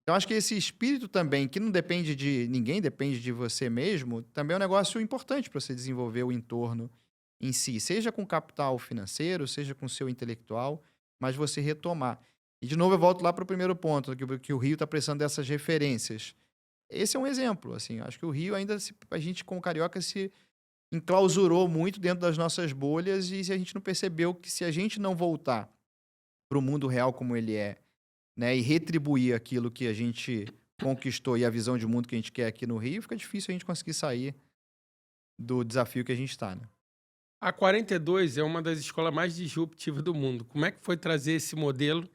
Então, acho que esse espírito também, que não depende de ninguém, depende de você mesmo, também é um negócio importante para você desenvolver o entorno em si, seja com capital financeiro, seja com seu intelectual, mas você retomar. E, de novo, eu volto lá para o primeiro ponto, que o Rio está precisando dessas referências. Esse é um exemplo. Assim, acho que o Rio ainda, a gente como carioca, se enclausurou muito dentro das nossas bolhas e a gente não percebeu que se a gente não voltar para o mundo real como ele é, né, e retribuir aquilo que a gente conquistou e a visão de mundo que a gente quer aqui no Rio, fica difícil a gente conseguir sair do desafio que a gente está, né? A 42 é uma das escolas mais disruptivas do mundo. Como é que foi trazer esse modelo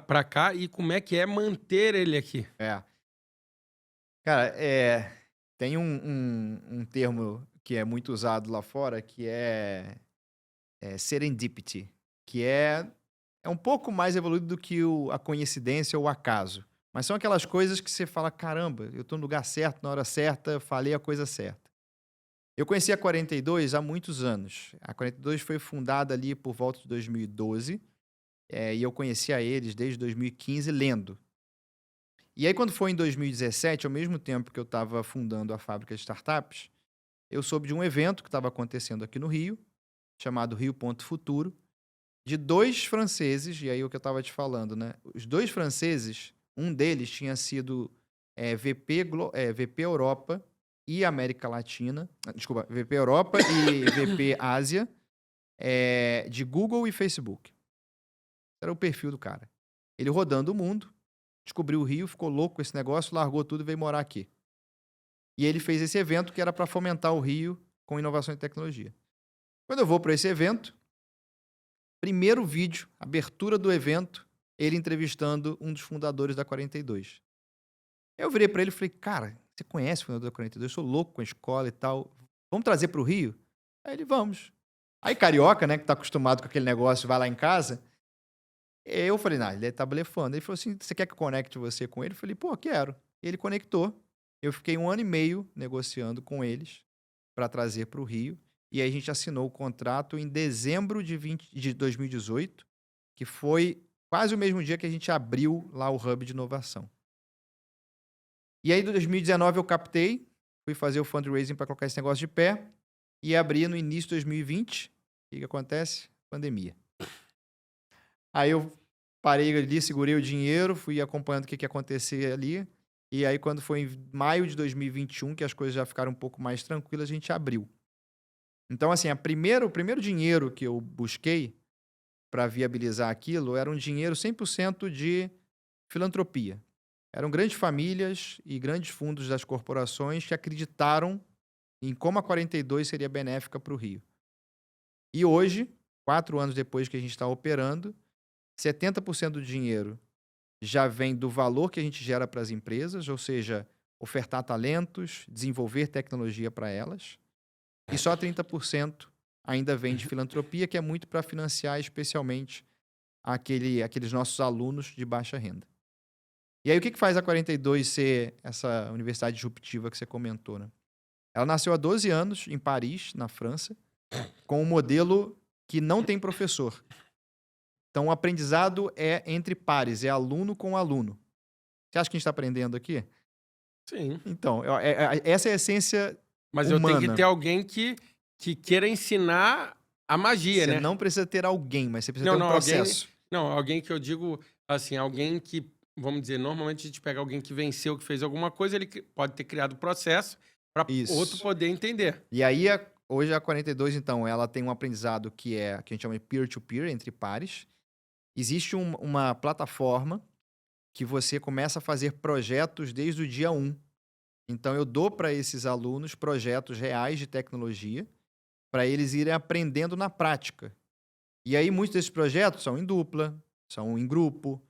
para cá e como é que é manter ele aqui? Cara, tem um termo que é muito usado lá fora, que é serendipity, que é é um pouco mais evoluído do que a coincidência ou o acaso. Mas são aquelas coisas que você fala, caramba, eu estou no lugar certo, na hora certa, falei a coisa certa. Eu conheci a 42 há muitos anos. A 42 foi fundada ali por volta de 2012, e eu conhecia eles desde 2015 lendo. E aí, quando foi em 2017, ao mesmo tempo que eu estava fundando a fábrica de startups, eu soube de um evento que estava acontecendo aqui no Rio, chamado Rio Ponto Futuro, de 2 franceses, e aí o que eu estava te falando, né? Os 2 franceses, um deles tinha sido VP Europa e América Latina, desculpa, VP Europa e VP Ásia, de Google e Facebook. Era o perfil do cara. Ele rodando o mundo, descobriu o Rio, ficou louco com esse negócio, largou tudo e veio morar aqui. E ele fez esse evento que era para fomentar o Rio com inovação e tecnologia. Quando eu vou para esse evento, primeiro vídeo, abertura do evento, ele entrevistando um dos fundadores da 42. Eu virei para ele e falei, cara, você conhece o fundador da 42? Eu sou louco com a escola e tal. Vamos trazer para o Rio? Aí ele, vamos. Aí carioca, né, que tá acostumado com aquele negócio, vai lá em casa. Eu falei, não, ele tá blefando. Ele falou assim, você quer que eu conecte você com ele? Eu falei, pô, quero. Ele conectou. Eu fiquei 1 ano e meio negociando com eles para trazer para o Rio. E aí a gente assinou o contrato em dezembro de 2018, que foi quase o mesmo dia que a gente abriu lá o Hub de Inovação. E aí, em 2019, eu captei, fui fazer o fundraising para colocar esse negócio de pé e abri no início de 2020. O que acontece? Pandemia. Aí eu parei ali, segurei o dinheiro, fui acompanhando o que ia acontecer ali. E aí, quando foi em maio de 2021, que as coisas já ficaram um pouco mais tranquilas, a gente abriu. Então, assim, o primeiro dinheiro que eu busquei para viabilizar aquilo era um dinheiro 100% de filantropia. Eram grandes famílias e grandes fundos das corporações que acreditaram em como a 42 seria benéfica para o Rio. E hoje, 4 anos depois que a gente está operando, 70% do dinheiro já vem do valor que a gente gera para as empresas, ou seja, ofertar talentos, desenvolver tecnologia para elas. E só 30% ainda vem de filantropia, que é muito para financiar especialmente aqueles nossos alunos de baixa renda. E aí, o que faz a 42 ser essa universidade disruptiva que você comentou, né? Ela nasceu há 12 anos em Paris, na França, com um modelo que não tem professor. Então, o aprendizado é entre pares, é aluno com aluno. Você acha que a gente está aprendendo aqui? Sim. Então, essa é a essência Mas humana. eu tenho que ter alguém que queira ensinar a magia, né? Você não precisa ter alguém, mas você precisa ter um processo. Alguém que eu digo, assim, alguém que, vamos dizer, normalmente a gente pega alguém que venceu, que fez alguma coisa, ele pode ter criado o processo para outro poder entender. E aí, hoje a 42, então, ela tem um aprendizado que a gente chama de peer-to-peer, entre pares. Existe uma plataforma que você começa a fazer projetos desde o dia 1. Então, eu dou para esses alunos projetos reais de tecnologia para eles irem aprendendo na prática. E aí, muitos desses projetos são em dupla, são em grupo,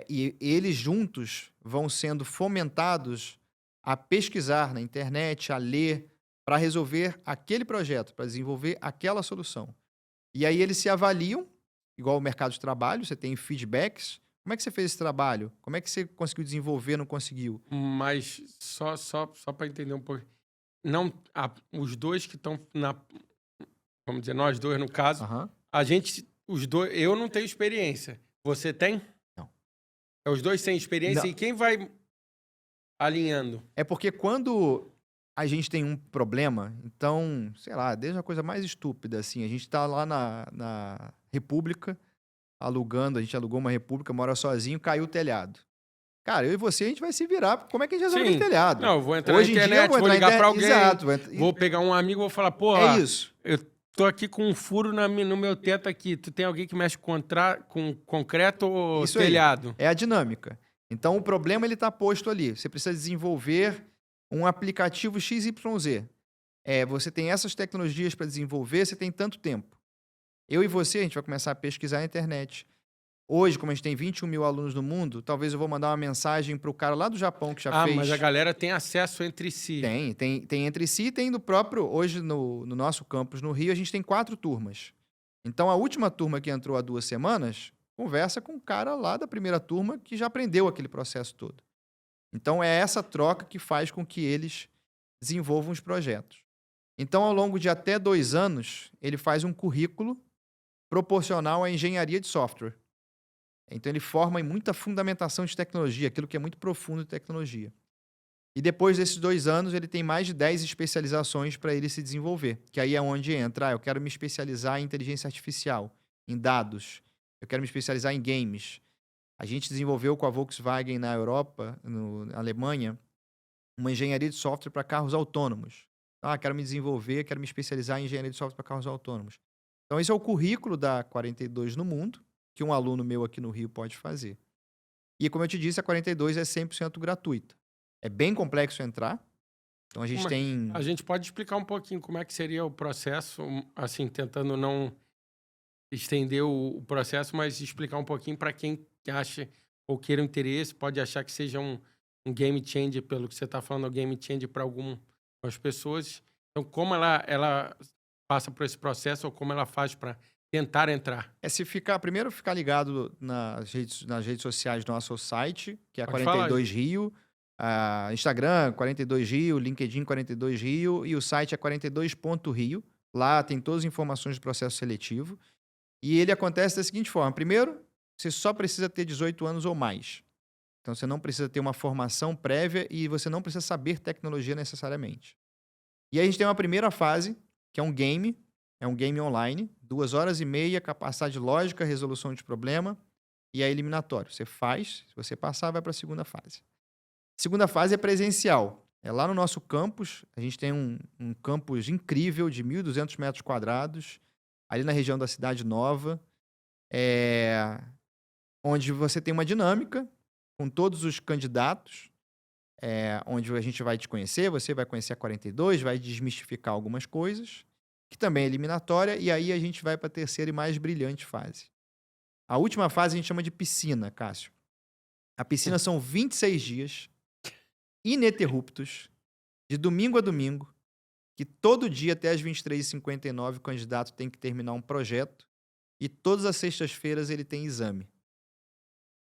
e eles juntos vão sendo fomentados a pesquisar na internet, a ler, para resolver aquele projeto, para desenvolver aquela solução. E aí eles se avaliam, igual o mercado de trabalho, você tem feedbacks. Como é que você fez esse trabalho? Como é que você conseguiu desenvolver, não conseguiu? Mas só para entender um pouco. Não, os dois que estão vamos dizer, nós dois no caso, a gente, os dois, eu não tenho experiência. Você tem? Não. Os dois têm experiência Não. E quem vai alinhando? É porque quando a gente tem um problema, então, sei lá, desde a coisa mais estúpida, assim, a gente tá lá na República, a gente alugou uma República, mora sozinho, caiu o telhado. Cara, eu e você, a gente vai se virar. Como é que a gente resolve esse telhado? Não, eu vou entrar Hoje na internet, vou ligar para alguém, exato, vou pegar um amigo, vou falar, pô, isso. Eu tô aqui com um furo no meu teto aqui. Tu tem alguém que mexe com concreto ou isso telhado? Aí. É a dinâmica. Então, o problema ele está posto ali. Você precisa desenvolver um aplicativo XYZ. Você tem essas tecnologias para desenvolver, você tem tanto tempo. Eu e você, a gente vai começar a pesquisar na internet. Hoje, como a gente tem 21 mil alunos no mundo, talvez eu vou mandar uma mensagem para o cara lá do Japão que já fez... mas a galera tem acesso entre si. Tem entre si e tem no próprio... Hoje, no nosso campus no Rio, a gente tem 4 turmas. Então, a última turma que entrou há 2 semanas conversa com o cara lá da primeira turma que já aprendeu aquele processo todo. Então, é essa troca que faz com que eles desenvolvam os projetos. Então, ao longo de até 2 anos, ele faz um currículo proporcional à engenharia de software. Então, ele forma em muita fundamentação de tecnologia, aquilo que é muito profundo de tecnologia. E depois desses 2 anos, ele tem mais de 10 especializações para ele se desenvolver. Que aí é onde entra, eu quero me especializar em inteligência artificial, em dados, eu quero me especializar em games. A gente desenvolveu com a Volkswagen na Europa, na Alemanha, uma engenharia de software para carros autônomos. Quero me desenvolver, quero me especializar em engenharia de software para carros autônomos. Então, esse é o currículo da 42 no mundo, que um aluno meu aqui no Rio pode fazer. E, como eu te disse, a 42 é 100% gratuita. É bem complexo entrar. Então, a gente tem... A gente pode explicar um pouquinho como é que seria o processo, assim, tentando não estender o processo, mas explicar um pouquinho para quem acha ou queira um interesse, pode achar que seja um game changer, pelo que você está falando, um game changer para algumas pessoas. Então, como ela passa por esse processo ou como ela faz para tentar entrar? Primeiro ficar ligado nas redes sociais do nosso site, que é a Pode 42 Rio, Instagram 42 Rio, LinkedIn 42 Rio e o site é 42.rio. Lá tem todas as informações do processo seletivo. E ele acontece da seguinte forma. Primeiro, você só precisa ter 18 anos ou mais. Então, você não precisa ter uma formação prévia e você não precisa saber tecnologia necessariamente. E aí a gente tem uma primeira fase, que é um game online, 2 horas e meia, capacidade lógica, resolução de problema, e é eliminatório. Você faz, se você passar, vai para a segunda fase. Segunda fase é presencial. É lá no nosso campus, a gente tem um campus incrível de 1.200 metros quadrados, ali na região da Cidade Nova, onde você tem uma dinâmica com todos os candidatos, onde a gente vai te conhecer, você vai conhecer a 42, vai desmistificar algumas coisas, que também é eliminatória, e aí a gente vai para a terceira e mais brilhante fase. A última fase a gente chama de piscina, Cássio. A piscina são 26 dias ininterruptos, de domingo a domingo, que todo dia até as 23h59 o candidato tem que terminar um projeto e todas as sextas-feiras ele tem exame.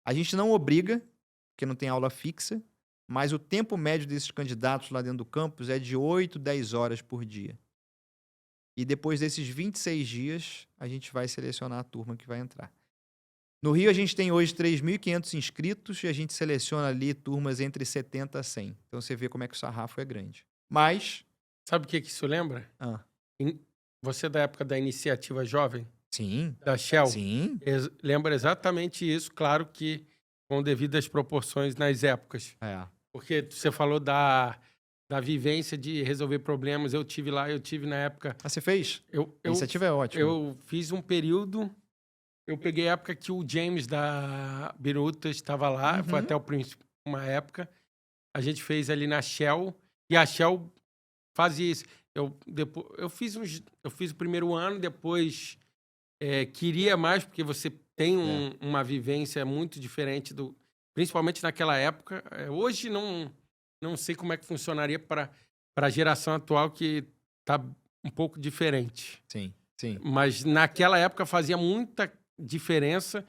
A gente não obriga, porque não tem aula fixa, mas o tempo médio desses candidatos lá dentro do campus é de 8, 10 horas por dia. E depois desses 26 dias, a gente vai selecionar a turma que vai entrar. No Rio, a gente tem hoje 3.500 inscritos e a gente seleciona ali turmas entre 70 a 100. Então, você vê como é que o sarrafo é grande. Mas... Sabe o que isso lembra? Você da época da Iniciativa Jovem? Sim. Da Shell? Sim. Lembra exatamente isso, claro que com devidas proporções nas épocas. Porque você falou da vivência de resolver problemas. Eu tive lá, eu tive na época... Você fez? A iniciativa é ótima. Eu fiz um período... Eu peguei a época que o James da Biruta estava lá, foi até o Príncipe, uma época. A gente fez ali na Shell, e a Shell fazia isso. Eu fiz o primeiro ano, depois queria mais, porque você tem uma vivência muito diferente, principalmente naquela época. Hoje não sei como é que funcionaria para a geração atual, que está um pouco diferente. Sim. Mas naquela época fazia muita diferença,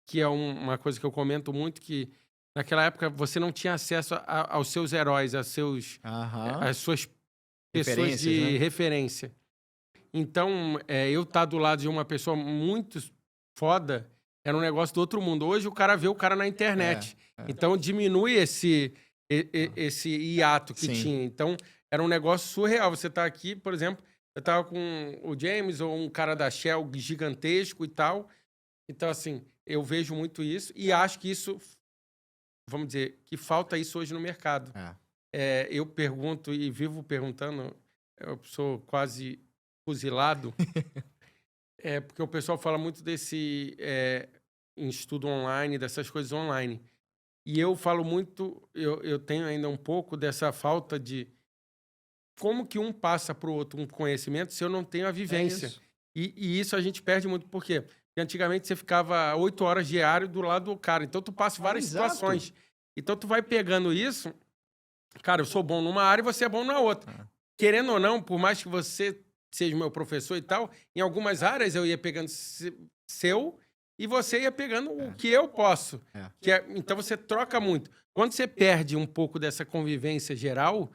que é uma coisa que eu comento muito, que naquela época você não tinha acesso aos seus heróis, às suas pessoas de referência. Então, eu estar do lado de uma pessoa muito foda era um negócio do outro mundo. Hoje o cara vê o cara na internet. Então, diminui esse hiato que tinha. Então, era um negócio surreal. Você tá aqui, por exemplo, eu tava com o James ou um cara da Shell gigantesco e tal. Então, assim, eu vejo muito isso e acho que isso, vamos dizer, que falta isso hoje no mercado. Eu pergunto e vivo perguntando, eu sou quase fuzilado, porque o pessoal fala muito desse em estudo online, dessas coisas online. E eu falo muito, eu tenho ainda um pouco dessa falta de como que um passa para o outro um conhecimento se eu não tenho a vivência. E isso a gente perde muito, por quê? Porque antigamente você ficava 8 horas diário do lado do cara. Então, tu passa várias situações. Então, tu vai pegando isso. Cara, eu sou bom numa área e você é bom na outra. Querendo ou não, por mais que você seja meu professor e tal, em algumas áreas eu ia pegando seu e você ia pegando o que eu posso. Então você troca muito. Quando você perde um pouco dessa convivência geral,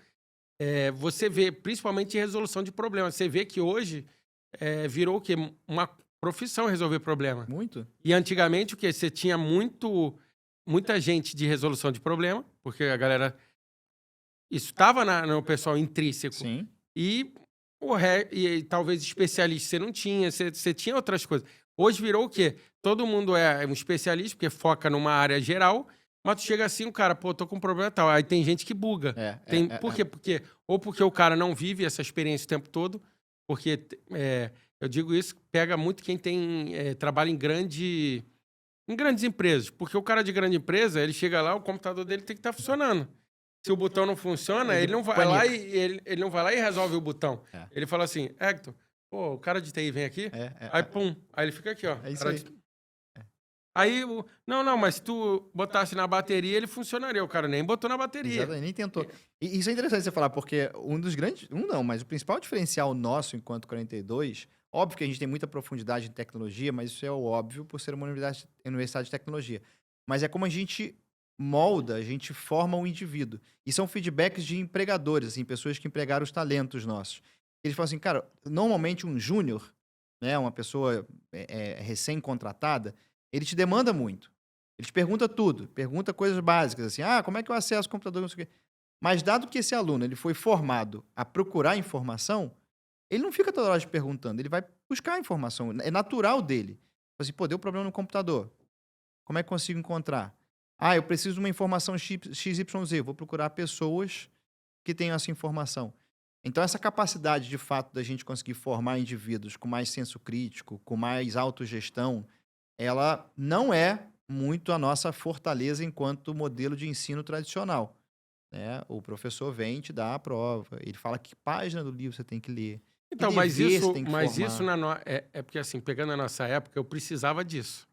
você vê, principalmente em resolução de problemas, você vê que hoje virou o quê? Uma profissão resolver problema. Muito. E antigamente o quê? Você tinha muita gente de resolução de problema, porque a galera... Isso estava no pessoal intrínseco. Sim. E talvez especialista você não tinha, você tinha outras coisas. Hoje virou o quê? Todo mundo é um especialista, porque foca numa área geral, mas tu chega assim, o cara, pô, tô com um problema tal. Aí tem gente que buga. Por quê? Ou porque o cara não vive essa experiência o tempo todo, porque, eu digo isso, pega muito quem trabalha em grandes empresas. Porque o cara de grande empresa, ele chega lá, o computador dele tem que estar funcionando. Se o botão não funciona, ele não vai lá ele não vai lá e resolve o botão. Ele fala assim, Hector, pô, o cara de TI vem aqui, aí pum, aí ele fica aqui, ó. É isso aí. Aí, não, mas se tu botasse na bateria, ele funcionaria. O cara nem botou na bateria. Exatamente, nem tentou. E isso é interessante você falar, porque mas o principal diferencial nosso enquanto 42, óbvio que a gente tem muita profundidade em tecnologia, mas isso é o óbvio por ser uma universidade de tecnologia. Mas é como a gente molda, a gente forma um indivíduo. E são feedbacks de empregadores, assim, pessoas que empregaram os talentos nossos. Eles falam assim, cara, normalmente um júnior, né, uma pessoa recém-contratada, ele te demanda muito. Ele te pergunta tudo, pergunta coisas básicas, assim, como é que eu acesso o computador, não sei o quê. Mas dado que esse aluno ele foi formado a procurar informação, ele não fica toda hora te perguntando, ele vai buscar a informação, é natural dele. Assim, pô, deu problema no computador, como é que eu consigo encontrar? Eu preciso de uma informação XYZ, vou procurar pessoas que tenham essa informação. Então, essa capacidade, de fato, da gente conseguir formar indivíduos com mais senso crítico, com mais autogestão, ela não é muito a nossa fortaleza enquanto modelo de ensino tradicional. Né? O professor vem e te dá a prova, ele fala que página do livro você tem que ler. Então, mas isso é porque, assim, pegando a nossa época, eu precisava disso.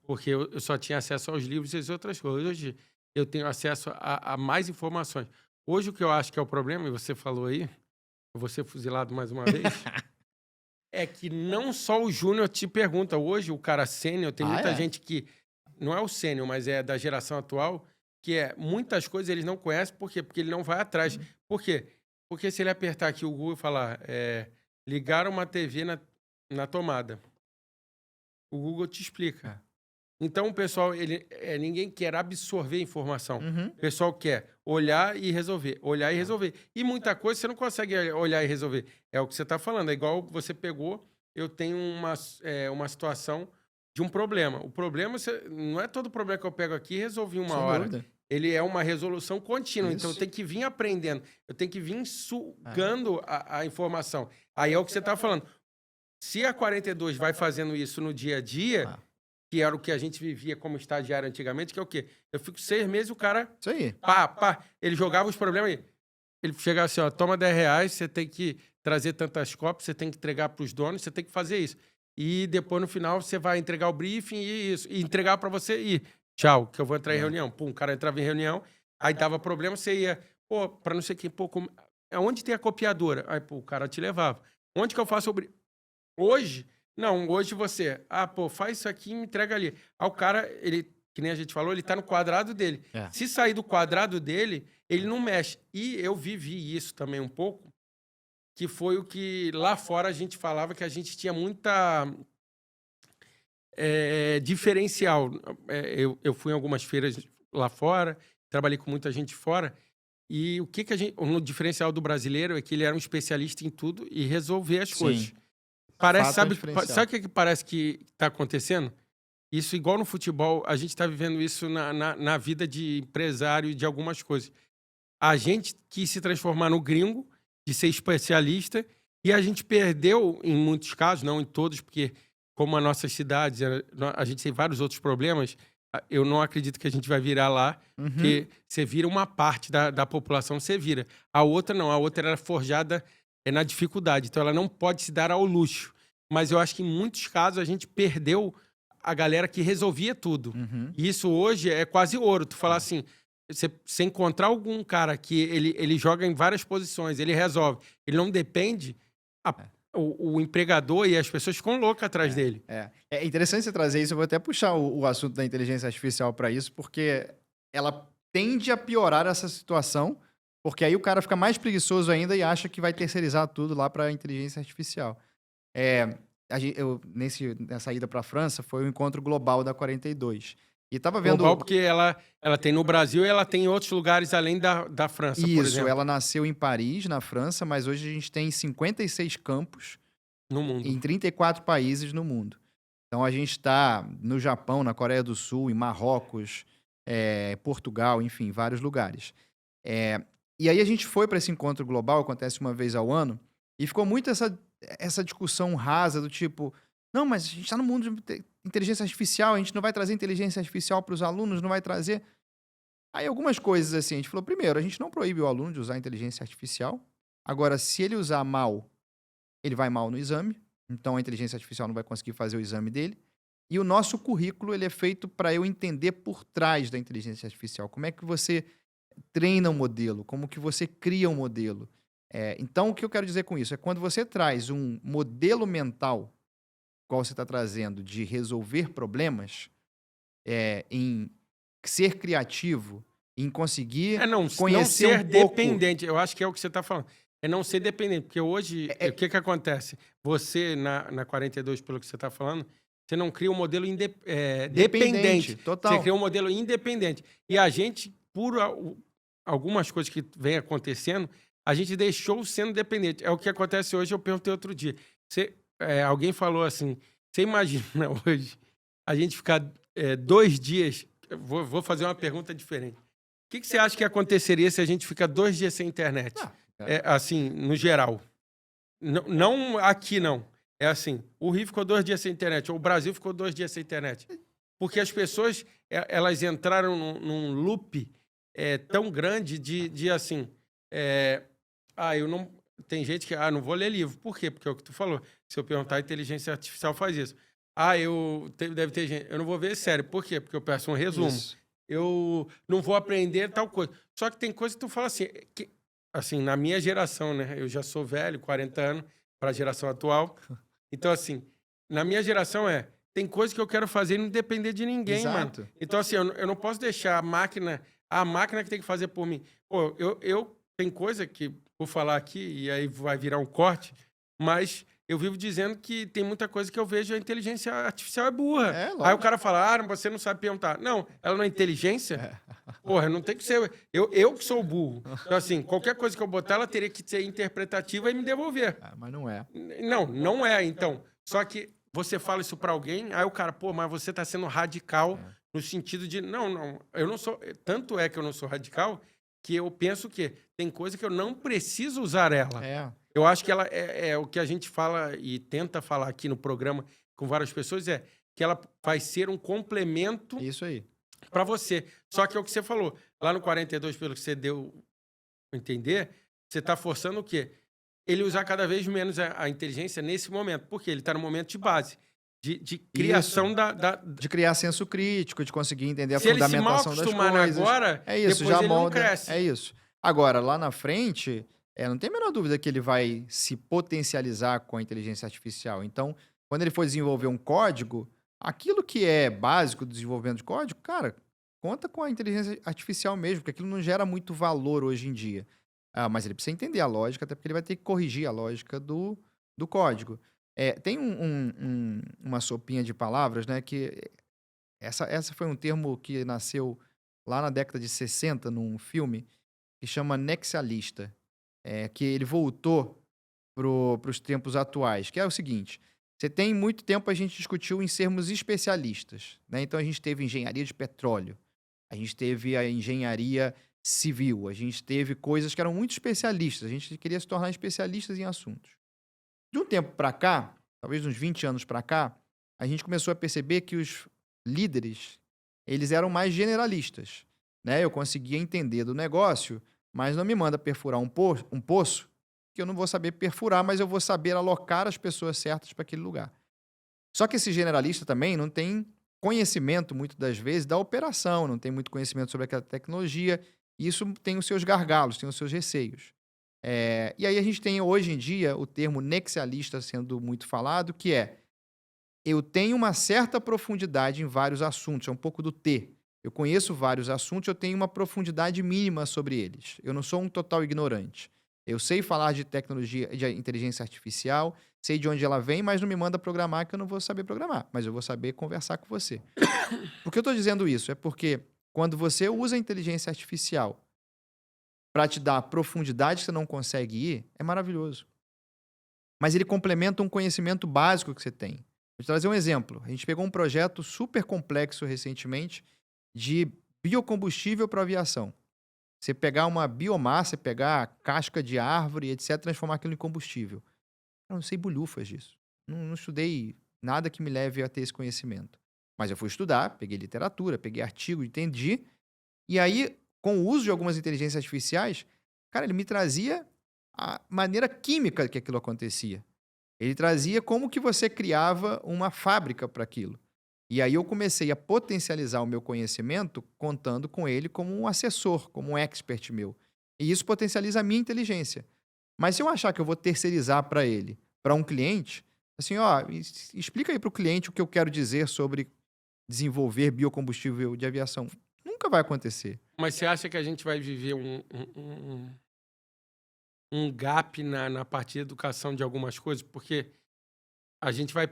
Porque eu só tinha acesso aos livros e as outras coisas. Hoje eu tenho acesso a mais informações. Hoje o que eu acho que é o problema, e você falou aí, eu vou ser fuzilado mais uma vez, é que não só o júnior te pergunta. Hoje o cara sênior, tem muita gente que não é o sênior, mas é da geração atual, que muitas coisas eles não conhecem. Por quê? Porque ele não vai atrás. Por quê? Porque se ele apertar aqui o Google e falar ligar uma TV na tomada, o Google te explica. Então, o pessoal, ninguém quer absorver informação. O pessoal quer olhar e resolver. Olhar e resolver. E muita coisa você não consegue olhar e resolver. É o que você está falando. É igual você pegou, eu tenho uma situação de um problema. O problema, não é todo problema que eu pego aqui e resolvi uma hora. Dúvida. Ele é uma resolução contínua. Isso. Então, eu tenho que vir aprendendo. Eu tenho que vir sugando a informação. Aí é o que você está falando. Se a 42 vai fazendo isso no dia a dia, que era o que a gente vivia como estagiário antigamente, que é o quê? Eu fico 6 meses, o cara... Isso aí. Ele jogava os problemas aí. Ele chegava assim, ó, toma R$10, você tem que trazer tantas cópias, você tem que entregar para os donos, você tem que fazer isso. E depois, no final, você vai entregar o briefing e isso. E entregar para você e tchau, que eu vou entrar em reunião. Pum, o cara entrava em reunião, aí dava problema, você ia... Pô, para não sei quem... Pô, onde tem a copiadora? Aí, pô, o cara te levava. Onde que eu faço o briefing? Hoje, não, hoje você, faz isso aqui e me entrega ali. O cara, ele, que nem a gente falou, ele tá no quadrado dele. Se sair do quadrado dele, ele não mexe. E eu vivi isso também um pouco, que foi o que lá fora a gente falava que a gente tinha muita diferencial. Eu fui em algumas feiras lá fora, trabalhei com muita gente fora, e o diferencial do brasileiro é que ele era um especialista em tudo e resolver as coisas. Sabe o que parece que está acontecendo? Isso, igual no futebol, a gente está vivendo isso na vida de empresário de algumas coisas. A gente quis se transformar no gringo, de ser especialista, e a gente perdeu, em muitos casos, não em todos, porque como as nossas cidades, a gente tem vários outros problemas, eu não acredito que a gente vai virar lá, porque você vira uma parte da população, você vira. A outra não, a outra era forjada... na dificuldade, então ela não pode se dar ao luxo. Mas eu acho que em muitos casos a gente perdeu a galera que resolvia tudo. E isso hoje é quase ouro. Tu falar assim, você encontrar algum cara que ele joga em várias posições, ele resolve, ele não depende, o empregador e as pessoas ficam loucas atrás dele. É interessante você trazer isso, eu vou até puxar o assunto da inteligência artificial para isso, porque ela tende a piorar essa situação, porque aí o cara fica mais preguiçoso ainda e acha que vai terceirizar tudo lá para a inteligência artificial. Nessa ida para a França, foi o encontro global da 42. E tava vendo... Global porque ela tem no Brasil e ela tem em outros lugares além da França, por Isso, exemplo. ela nasceu em Paris, na França, mas hoje a gente tem 56 campos No mundo. em 34 países no mundo. Então a gente está no Japão, na Coreia do Sul, em Marrocos, Portugal, enfim, vários lugares. E aí a gente foi para esse encontro global, acontece uma vez ao ano, e ficou muito essa discussão rasa do tipo, não, mas a gente está no mundo de inteligência artificial, a gente não vai trazer inteligência artificial para os alunos, não vai trazer... Aí algumas coisas assim, a gente falou, primeiro, a gente não proíbe o aluno de usar inteligência artificial. Agora, se ele usar mal, ele vai mal no exame, então a inteligência artificial não vai conseguir fazer o exame dele. E o nosso currículo, ele é feito para eu entender por trás da inteligência artificial. Como é que você treina um modelo, como que você cria um modelo. Então, o que eu quero dizer com isso? É quando você traz um modelo mental, qual você está trazendo, de resolver problemas, em ser criativo, em conseguir não conhecer ser um pouco... dependente. Eu acho que é o que você está falando. É não ser dependente. Porque hoje, o que acontece? Você, na 42, pelo que você está falando, você não cria um modelo dependente. Total. Você cria um modelo independente. E a gente, por algumas coisas que vem acontecendo, a gente deixou sendo dependente. É o que acontece hoje, eu perguntei outro dia. Alguém falou assim, você imagina hoje a gente ficar 2 dias... Vou fazer uma pergunta diferente. O que você acha que aconteceria se a gente ficar 2 dias sem internet? Assim, no geral. Não aqui, não. É assim, o Rio ficou 2 dias sem internet, ou o Brasil ficou 2 dias sem internet. Porque as pessoas, elas entraram num loop tão grande de assim... eu não... Tem gente que, não vou ler livro. Por quê? Porque é o que tu falou. Se eu perguntar, a inteligência artificial faz isso. Deve ter gente... Eu não vou ver série. Por quê? Porque eu peço um resumo. Isso. Eu não vou aprender tal coisa. Só que tem coisa que tu fala assim... assim, na minha geração, né? Eu já sou velho, 40 anos, para a geração atual. Então, assim, na minha geração tem coisa que eu quero fazer e não depender de ninguém, Exato. mano. Então, assim, eu não posso deixar a máquina que tem que fazer por mim. Pô, tem coisa que vou falar aqui e aí vai virar um corte, mas eu vivo dizendo que tem muita coisa que eu vejo a inteligência artificial é burra. Aí o cara fala, você não sabe perguntar. Não, ela não é inteligência? Porra, não tem que ser... Eu que sou burro. Então, assim, qualquer coisa que eu botar, ela teria que ser interpretativa e me devolver. Mas não é. Não é, então. Só que você fala isso pra alguém, aí o cara, mas você tá sendo radical no sentido de... Não, eu não sou... Tanto é que eu não sou radical que eu penso que tem coisa que eu não preciso usar ela. Eu acho que ela o que a gente fala e tenta falar aqui no programa com várias pessoas que ela vai ser um complemento Isso aí. para você. Só que é o que você falou. Lá no 42, pelo que você deu a entender, você está forçando o quê? Ele usar cada vez menos a inteligência nesse momento. Porque ele está no momento de base. De criação de criar senso crítico, de conseguir entender a Se ele se mal fundamentação das acostumar coisas. agora, isso, depois já ele não molda. cresce. É isso. Agora, lá na frente, não tem a menor dúvida que ele vai se potencializar com a inteligência artificial. Então, quando ele for desenvolver um código, aquilo que é básico do desenvolvimento de código, cara, conta com a inteligência artificial mesmo, porque aquilo não gera muito valor hoje em dia. Mas ele precisa entender a lógica, até porque ele vai ter que corrigir a lógica do código. Tem uma sopinha de palavras, né? Que essa foi um termo que nasceu lá na década de 60, num filme, que chama nexialista. Que ele voltou para os tempos atuais, que é o seguinte: você tem muito tempo a gente discutiu em sermos especialistas, né? Então a gente teve engenharia de petróleo, a gente teve a engenharia civil, a gente teve coisas que eram muito especialistas, a gente queria se tornar especialistas em assuntos. De um tempo para cá, talvez uns 20 anos para cá, a gente começou a perceber que os líderes, eles eram mais generalistas, né? Eu conseguia entender do negócio, mas não me manda perfurar um poço que eu não vou saber perfurar, mas eu vou saber alocar as pessoas certas para aquele lugar. Só que esse generalista também não tem conhecimento, muitas das vezes, da operação, não tem muito conhecimento sobre aquela tecnologia, e isso tem os seus gargalos, tem os seus receios. E aí a gente tem hoje em dia o termo nexialista sendo muito falado, que é eu tenho uma certa profundidade em vários assuntos, é um pouco do T. Eu conheço vários assuntos, eu tenho uma profundidade mínima sobre eles. Eu não sou um total ignorante. Eu sei falar de tecnologia, de inteligência artificial, sei de onde ela vem, mas não me manda programar que eu não vou saber programar, mas eu vou saber conversar com você. Por que eu estou dizendo isso? É porque quando você usa a inteligência artificial para te dar a profundidade que você não consegue ir, é maravilhoso. Mas ele complementa um conhecimento básico que você tem. Vou te trazer um exemplo. A gente pegou um projeto super complexo recentemente de biocombustível para aviação. Você pegar uma biomassa, pegar casca de árvore, etc., transformar aquilo em combustível. Eu não sei bolhufas disso. Não estudei nada que me leve a ter esse conhecimento. Mas eu fui estudar, peguei literatura, peguei artigo, entendi. E aí, com o uso de algumas inteligências artificiais, cara, ele me trazia a maneira química que aquilo acontecia. Ele trazia como que você criava uma fábrica para aquilo. E aí eu comecei a potencializar o meu conhecimento contando com ele como um assessor, como um expert meu. E isso potencializa a minha inteligência. Mas se eu achar que eu vou terceirizar para ele, para um cliente, assim, ó, explica aí para o cliente o que eu quero dizer sobre desenvolver biocombustível de aviação. Nunca vai acontecer. Mas você acha que a gente vai viver um gap na parte de educação de algumas coisas? Porque a gente vai,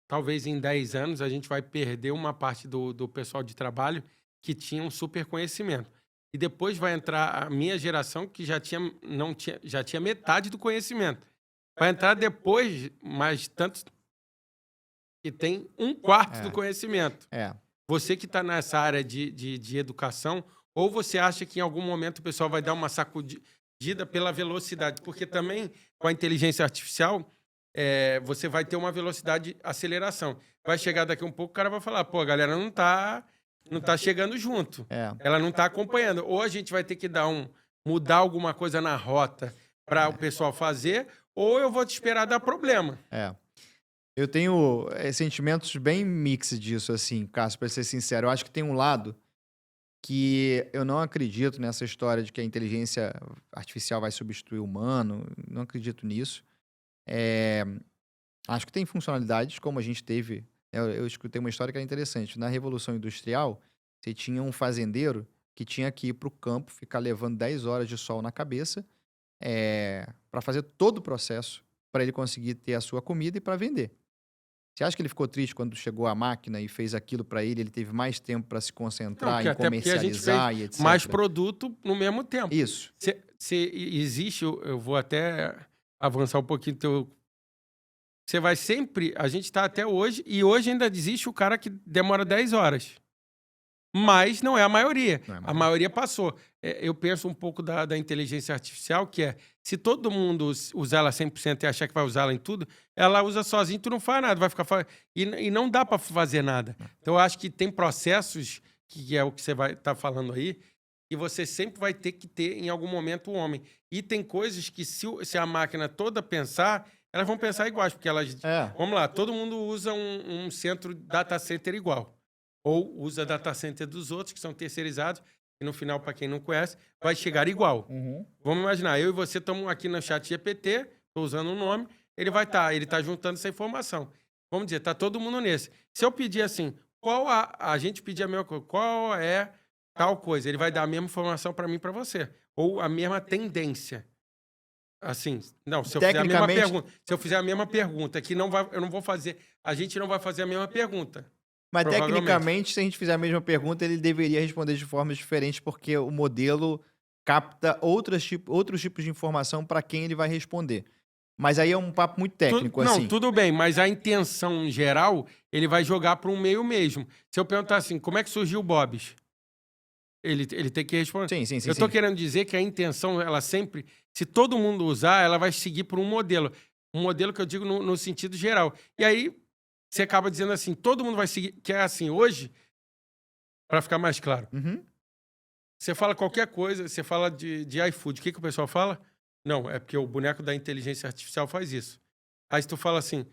talvez em 10 anos, a gente vai perder uma parte do pessoal de trabalho que tinha um super conhecimento. E depois vai entrar a minha geração que já tinha metade do conhecimento. Vai entrar depois, mas tanto que tem um quarto do conhecimento. Você que está nessa área de educação, ou você acha que em algum momento o pessoal vai dar uma sacudida pela velocidade? Porque também, com a inteligência artificial, você vai ter uma velocidade de aceleração. Vai chegar daqui um pouco, o cara vai falar, pô, a galera não tá chegando junto. Ela não está acompanhando. Ou a gente vai ter que mudar alguma coisa na rota para o pessoal fazer, ou eu vou te esperar dar problema. Eu tenho sentimentos bem mix disso, assim, Cássio, para ser sincero. Eu acho que tem um lado que eu não acredito nessa história de que a inteligência artificial vai substituir o humano. Não acredito nisso. Acho que tem funcionalidades, como a gente teve. Eu escutei uma história que era interessante. Na Revolução Industrial, você tinha um fazendeiro que tinha que ir para o campo, ficar levando 10 horas de sol na cabeça, para fazer todo o processo, para ele conseguir ter a sua comida e para vender. Você acha que ele ficou triste quando chegou a máquina e fez aquilo para ele? Ele teve mais tempo para se concentrar em comercializar e etc. Mais produto no mesmo tempo. Isso. Se existe, eu vou até avançar um pouquinho. Você vai sempre... A gente está até hoje, e hoje ainda existe o cara que demora 10 horas. Mas não é a maioria. A maioria passou. Eu penso um pouco da inteligência artificial, que se todo mundo usar ela 100% e achar que vai usar ela em tudo, ela usa sozinha e tu não faz nada. Vai ficar e não dá para fazer nada. Então, eu acho que tem processos, que é o que você vai estar falando aí, que você sempre vai ter que ter, em algum momento, o homem. E tem coisas que, se a máquina toda pensar, elas vão pensar iguais. Porque elas... Vamos lá, todo mundo usa um centro data center igual. Ou usa data center dos outros, que são terceirizados, e no final, para quem não conhece, vai chegar igual. Vamos imaginar, eu e você estamos aqui no chat GPT, estou usando um nome, ele está juntando essa informação. Vamos dizer, está todo mundo nesse. Se eu pedir assim, a gente pedir a mesma coisa, qual é tal coisa? Ele vai dar a mesma informação para mim e para você. Ou a mesma tendência. Assim, não, se eu fizer a mesma pergunta, que eu não vou fazer, a gente não vai fazer a mesma pergunta. Mas, tecnicamente, se a gente fizer a mesma pergunta, ele deveria responder de formas diferentes, porque o modelo capta outros tipos de informação para quem ele vai responder. Mas aí é um papo muito técnico, assim. Não, tudo bem, mas a intenção geral, ele vai jogar para um meio mesmo. Se eu perguntar assim, como é que surgiu o Bob's? Ele tem que responder. Sim. Eu estou querendo dizer que a intenção, ela sempre, se todo mundo usar, ela vai seguir por um modelo. Um modelo que eu digo no sentido geral. E aí... Você acaba dizendo assim, todo mundo vai seguir, que é assim, hoje, para ficar mais claro, você fala qualquer coisa, você fala de iFood, o que o pessoal fala? Não, é porque o boneco da inteligência artificial faz isso. Aí tu fala assim,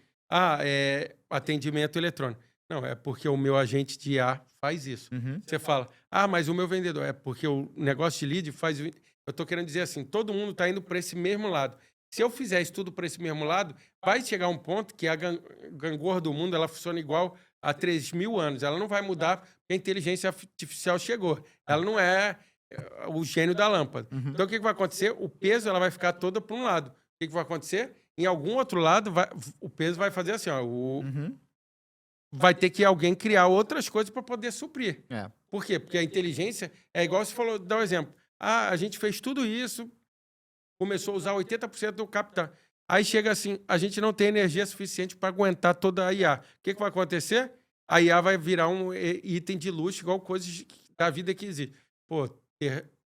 atendimento eletrônico. Não, é porque o meu agente de IA faz isso. Você fala, mas o meu vendedor, é porque o negócio de lead faz... Eu tô querendo dizer assim, todo mundo tá indo para esse mesmo lado. Se eu fizer isso tudo para esse mesmo lado, vai chegar um ponto que a gangorra do mundo ela funciona igual há 3.000 anos. Ela não vai mudar porque a inteligência artificial chegou. Ela não é o gênio da lâmpada. Uhum. Então, o que vai acontecer? O peso ela vai ficar toda para um lado. O que vai acontecer? Em algum outro lado, o peso vai fazer assim, ó, Uhum. vai ter que alguém criar outras coisas para poder suprir. É. Por quê? Porque a inteligência é igual você falou, dá um exemplo. Ah, a gente fez tudo isso, começou a usar 80% do capital. Aí chega assim, a gente não tem energia suficiente para aguentar toda a IA. O que vai acontecer? A IA vai virar um item de luxo, igual coisas da vida que existe. Pô,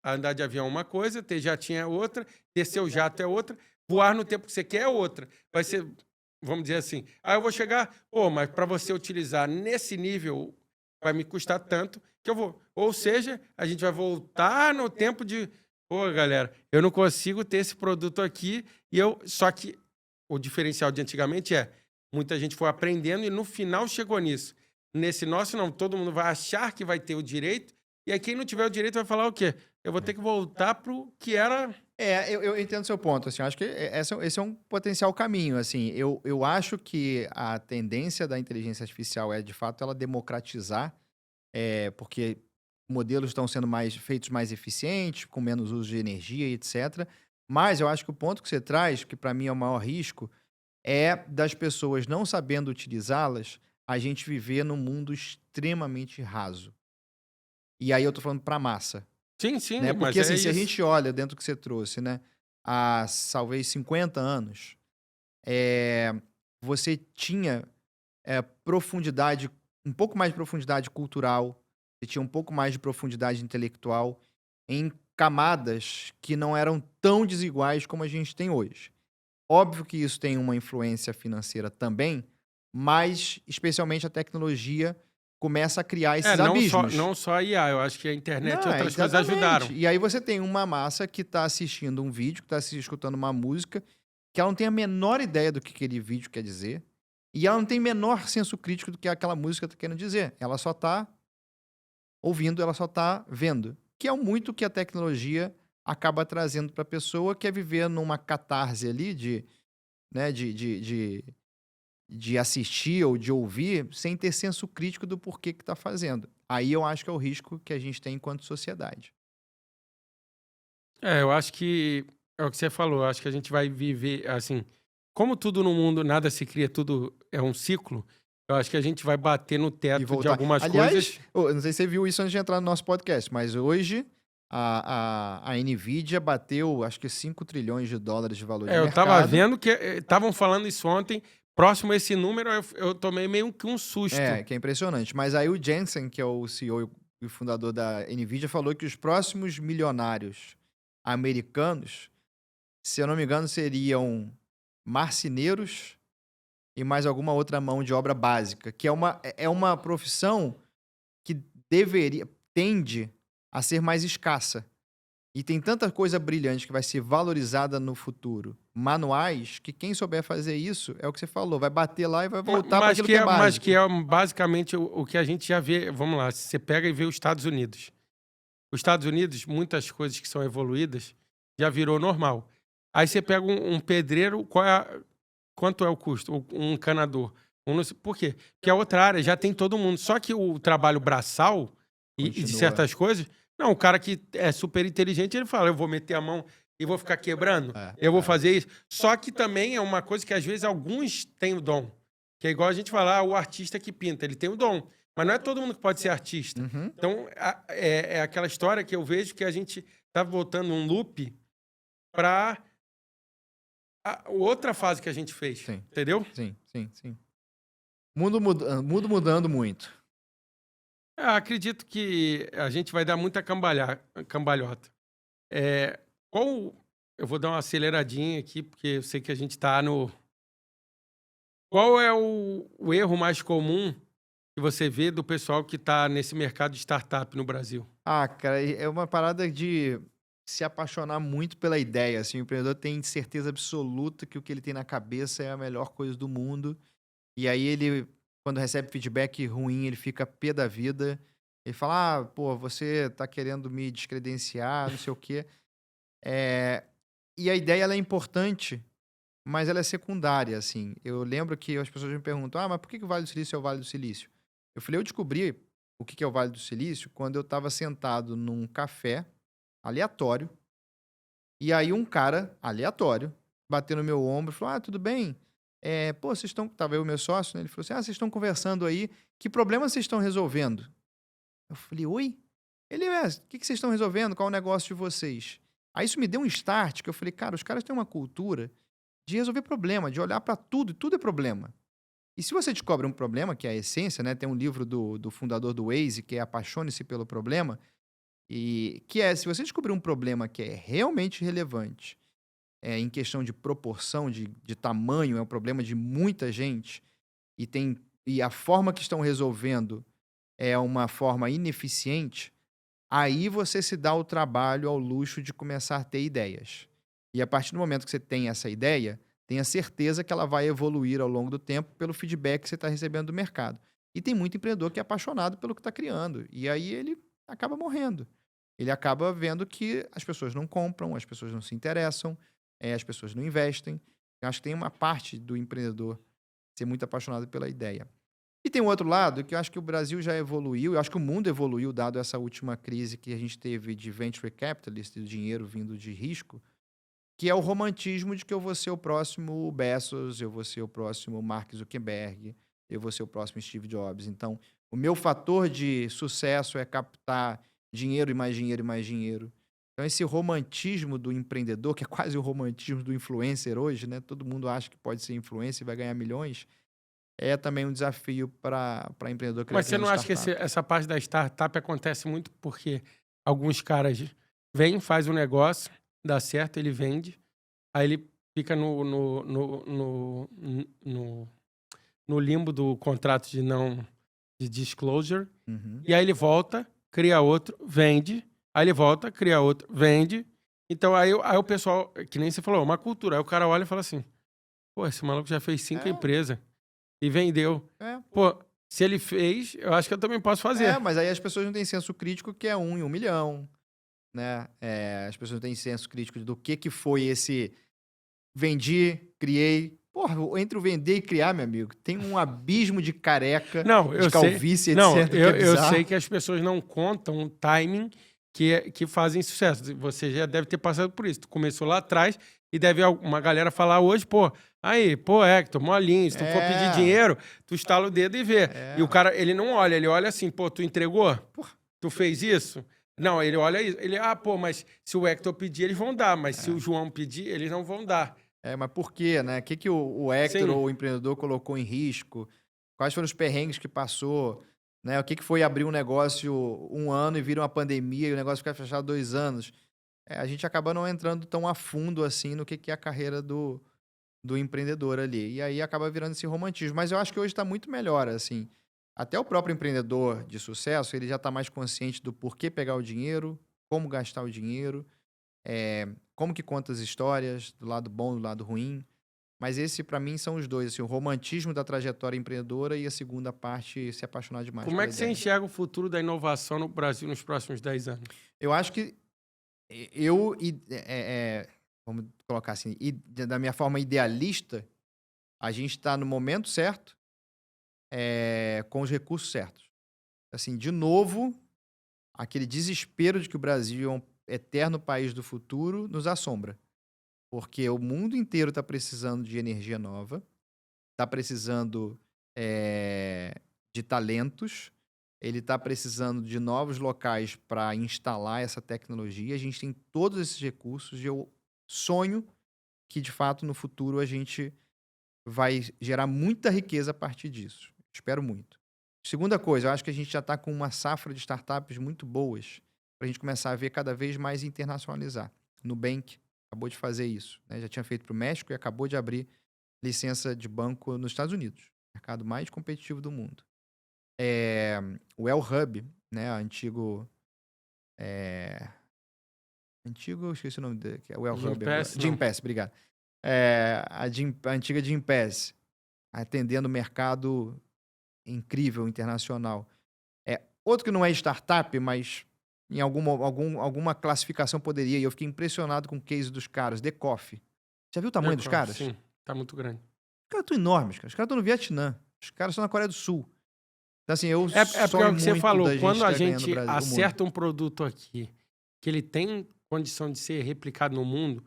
andar de avião é uma coisa, ter jatinho é outra, ter seu jato é outra, voar no tempo que você quer é outra. Vai ser, vamos dizer assim, aí eu vou chegar, mas para você utilizar nesse nível, vai me custar tanto que eu vou. Ou seja, a gente vai voltar no tempo de, galera, eu não consigo ter esse produto aqui só que o diferencial de antigamente muita gente foi aprendendo e no final chegou nisso. Nesse nosso não, todo mundo vai achar que vai ter o direito e aí quem não tiver o direito vai falar o quê? Eu vou ter que voltar pro que era. Eu entendo seu ponto, assim, eu acho que esse é um potencial caminho, assim, eu acho que a tendência da inteligência artificial é, de fato, ela democratizar, porque modelos estão sendo feitos mais eficientes, com menos uso de energia e etc. Mas eu acho que o ponto que você traz, que para mim é o maior risco, é das pessoas não sabendo utilizá-las, a gente viver num mundo extremamente raso. E aí eu tô falando para massa. Sim, sim, Né? mas Porque assim, se a isso. gente olha dentro do que você trouxe, né? Há talvez 50 anos, você tinha profundidade, um pouco mais de profundidade cultural, você tinha um pouco mais de profundidade intelectual em camadas que não eram tão desiguais como a gente tem hoje. Óbvio que isso tem uma influência financeira também, mas especialmente a tecnologia começa a criar esses abismos. Não só a IA, eu acho que a internet e Não, outras coisas ajudaram. E aí você tem uma massa que está assistindo um vídeo, que está escutando uma música, que ela não tem a menor ideia do que aquele vídeo quer dizer, e ela não tem menor senso crítico do que aquela música está querendo dizer. Ela só está ouvindo, ela só está vendo. Que é muito que a tecnologia acaba trazendo para a pessoa, que é viver numa catarse ali de assistir ou de ouvir sem ter senso crítico do porquê que está fazendo. Aí eu acho que é o risco que a gente tem enquanto sociedade. Eu acho que é o que você falou, eu acho que a gente vai viver, assim, como tudo no mundo, nada se cria, tudo é um ciclo, eu acho que a gente vai bater no E teto de voltar. algumas Aliás, coisas. eu não sei se você viu isso antes de entrar no nosso podcast, mas hoje a Nvidia bateu, acho que 5 trilhões de dólares de valor de Eu mercado. tava vendo que estavam falando isso ontem, próximo a esse número, eu tomei meio que um susto. Que é impressionante. Mas aí o Jensen, que é o CEO e fundador da Nvidia, falou que os próximos milionários americanos, se eu não me engano, seriam marceneiros e mais alguma outra mão de obra básica, que é uma profissão que tende a ser mais escassa. E tem tanta coisa brilhante que vai ser valorizada no futuro, manuais, que quem souber fazer isso, é o que você falou, vai bater lá e vai voltar para aquilo que é básico. Mas que é basicamente o que a gente já vê. Vamos lá, você pega e vê os Estados Unidos. Os Estados Unidos, muitas coisas que são evoluídas, já virou normal. Aí você pega um pedreiro, quanto é o custo? Um encanador. Por quê? Porque a outra área já tem todo mundo. Só que o trabalho braçal e de Continua. certas coisas, não, o cara que é super inteligente, ele fala, eu vou meter a mão e vou ficar quebrando, eu vou fazer isso. Só que também é uma coisa que às vezes alguns têm o dom. Que é igual a gente falar, o artista que pinta, ele tem o dom. Mas não é todo mundo que pode ser artista. Uhum. Então, é aquela história que eu vejo que a gente tá voltando um loop para outra fase que a gente fez. Sim. Entendeu? Sim. Mundo mudando muito. Acredito que a gente vai dar muita cambalhota. Eu vou dar uma aceleradinha aqui, porque eu sei que a gente está no... Qual é o erro mais comum que você vê do pessoal que está nesse mercado de startup no Brasil? Cara, é uma parada de se apaixonar muito pela ideia, assim, o empreendedor tem certeza absoluta que o que ele tem na cabeça é a melhor coisa do mundo, e aí ele, quando recebe feedback ruim, ele fica pé da vida, ele fala, pô, você tá querendo me descredenciar, não sei o quê. É, e a ideia ela é importante, mas ela é secundária, assim. Eu lembro que as pessoas me perguntam, mas por que o Vale do Silício é o Vale do Silício? Eu falei, eu descobri o que é o Vale do Silício quando eu estava sentado num café aleatório, e aí um cara aleatório bateu no meu ombro e falou, tudo bem? Pô, vocês estão... Tava eu e meu sócio, né? Ele falou assim, vocês estão conversando aí, que problema vocês estão resolvendo? Eu falei, oi? Ele, o que vocês estão resolvendo? Qual é o negócio de vocês? Aí isso me deu um start, que eu falei, cara, os caras têm uma cultura de resolver problema, de olhar para tudo, e tudo é problema. E se você descobre um problema, que é a essência, né? Tem um livro do fundador do Waze, que é Apaixone-se pelo Problema, e que é, se você descobrir um problema que é realmente relevante, em questão de proporção, de tamanho, é um problema de muita gente, e a forma que estão resolvendo é uma forma ineficiente, aí você se dá o trabalho, ao luxo de começar a ter ideias. E a partir do momento que você tem essa ideia, tenha certeza que ela vai evoluir ao longo do tempo pelo feedback que você está recebendo do mercado. E tem muito empreendedor que é apaixonado pelo que está criando. E aí ele acaba morrendo. Ele acaba vendo que as pessoas não compram, as pessoas não se interessam, as pessoas não investem. Eu acho que tem uma parte do empreendedor ser muito apaixonado pela ideia. E tem um outro lado que eu acho que o Brasil já evoluiu, eu acho que o mundo evoluiu, dado essa última crise que a gente teve de venture capitalist, do dinheiro vindo de risco, que é o romantismo de que eu vou ser o próximo Bezos, eu vou ser o próximo Mark Zuckerberg, eu vou ser o próximo Steve Jobs. Então, o meu fator de sucesso é captar dinheiro e mais dinheiro e mais dinheiro. Então, esse romantismo do empreendedor, que é quase o romantismo do influencer hoje, né? Todo mundo acha que pode ser influencer e vai ganhar milhões. É também um desafio para empreendedor que Mas você criando não acha que startup. essa parte da startup acontece muito porque alguns caras vêm, faz um negócio, dá certo, ele vende, aí ele fica no limbo do contrato de disclosure, Uhum. e aí ele volta, cria outro, vende, aí ele volta, cria outro, vende. Então aí o pessoal, que nem você falou, uma cultura, aí o cara olha e fala assim, pô, esse maluco já fez 5 É, empresas e vendeu. é. Pô, se ele fez, eu acho que eu também posso fazer. Mas aí as pessoas não têm senso crítico que é 1 em 1 milhão, né? As pessoas não têm senso crítico do que foi esse vendi, criei. Porra, entre o vender e criar, meu amigo, tem um abismo de careca, Não, de eu sei. calvície, Não, etc, que é eu sei bizarro. que as pessoas não contam o timing que fazem sucesso. Você já deve ter passado por isso. Tu começou lá atrás e deve uma galera falar hoje, pô, aí, pô, Hector, molinho, se tu for pedir É, dinheiro, tu estala o dedo e vê. E o é. cara, ele não olha, ele olha assim, pô, tu entregou? Porra, Tu fez isso? Não, ele olha isso. Ele, pô, mas se o Hector pedir, eles vão dar, mas se o João pedir, eles não vão dar. mas por quê, né? O que o Hector Sim. ou o empreendedor colocou em risco? Quais foram os perrengues que passou? Né? O que foi abrir um negócio 1 ano e vira uma pandemia e o negócio fica fechado 2 anos? A gente acaba não entrando tão a fundo assim no que é a carreira do empreendedor ali. E aí acaba virando esse romantismo. Mas eu acho que hoje está muito melhor, assim. Até o próprio empreendedor de sucesso, ele já está mais consciente do porquê pegar o dinheiro, como gastar o dinheiro, como que conta as histórias, do lado bom, do lado ruim. Mas esse, para mim, são os dois. Assim, o romantismo da trajetória empreendedora e a segunda parte, se apaixonar demais Como é pela que você ideia. enxerga o futuro da inovação no Brasil nos próximos 10 anos? Eu acho que vamos colocar assim, da minha forma idealista, a gente está no momento certo, com os recursos certos. Assim, de novo, aquele desespero de que o Brasil é um eterno país do futuro nos assombra. Porque o mundo inteiro está precisando de energia nova, está precisando de talentos, ele está precisando de novos locais para instalar essa tecnologia. A gente tem todos esses recursos e eu sonho que, de fato, no futuro a gente vai gerar muita riqueza a partir disso. Espero muito. Segunda coisa, eu acho que a gente já está com uma safra de startups muito boas para a gente começar a ver cada vez mais internacionalizar. Nubank acabou de fazer isso, né? Já tinha feito para o México e acabou de abrir licença de banco nos Estados Unidos, mercado mais competitivo do mundo. O El Hub, né? Esqueci o nome dele, que é o El Hub agora. Gympass, não. Gympass, obrigado. A antiga Gympass, atendendo o mercado incrível internacional. Outro que não é startup, mas em alguma classificação poderia, e eu fiquei impressionado com o case dos caras, The Coffee. Já viu o tamanho dos caras? Sim, tá muito grande. Os caras estão enormes, cara. Os caras estão no Vietnã. Os caras estão na Coreia do Sul. Então, assim, eu É porque é sonho o que você muito falou, da quando gente a estar ganhando gente o mundo. acerta um produto aqui, que ele tem condição de ser replicado no mundo,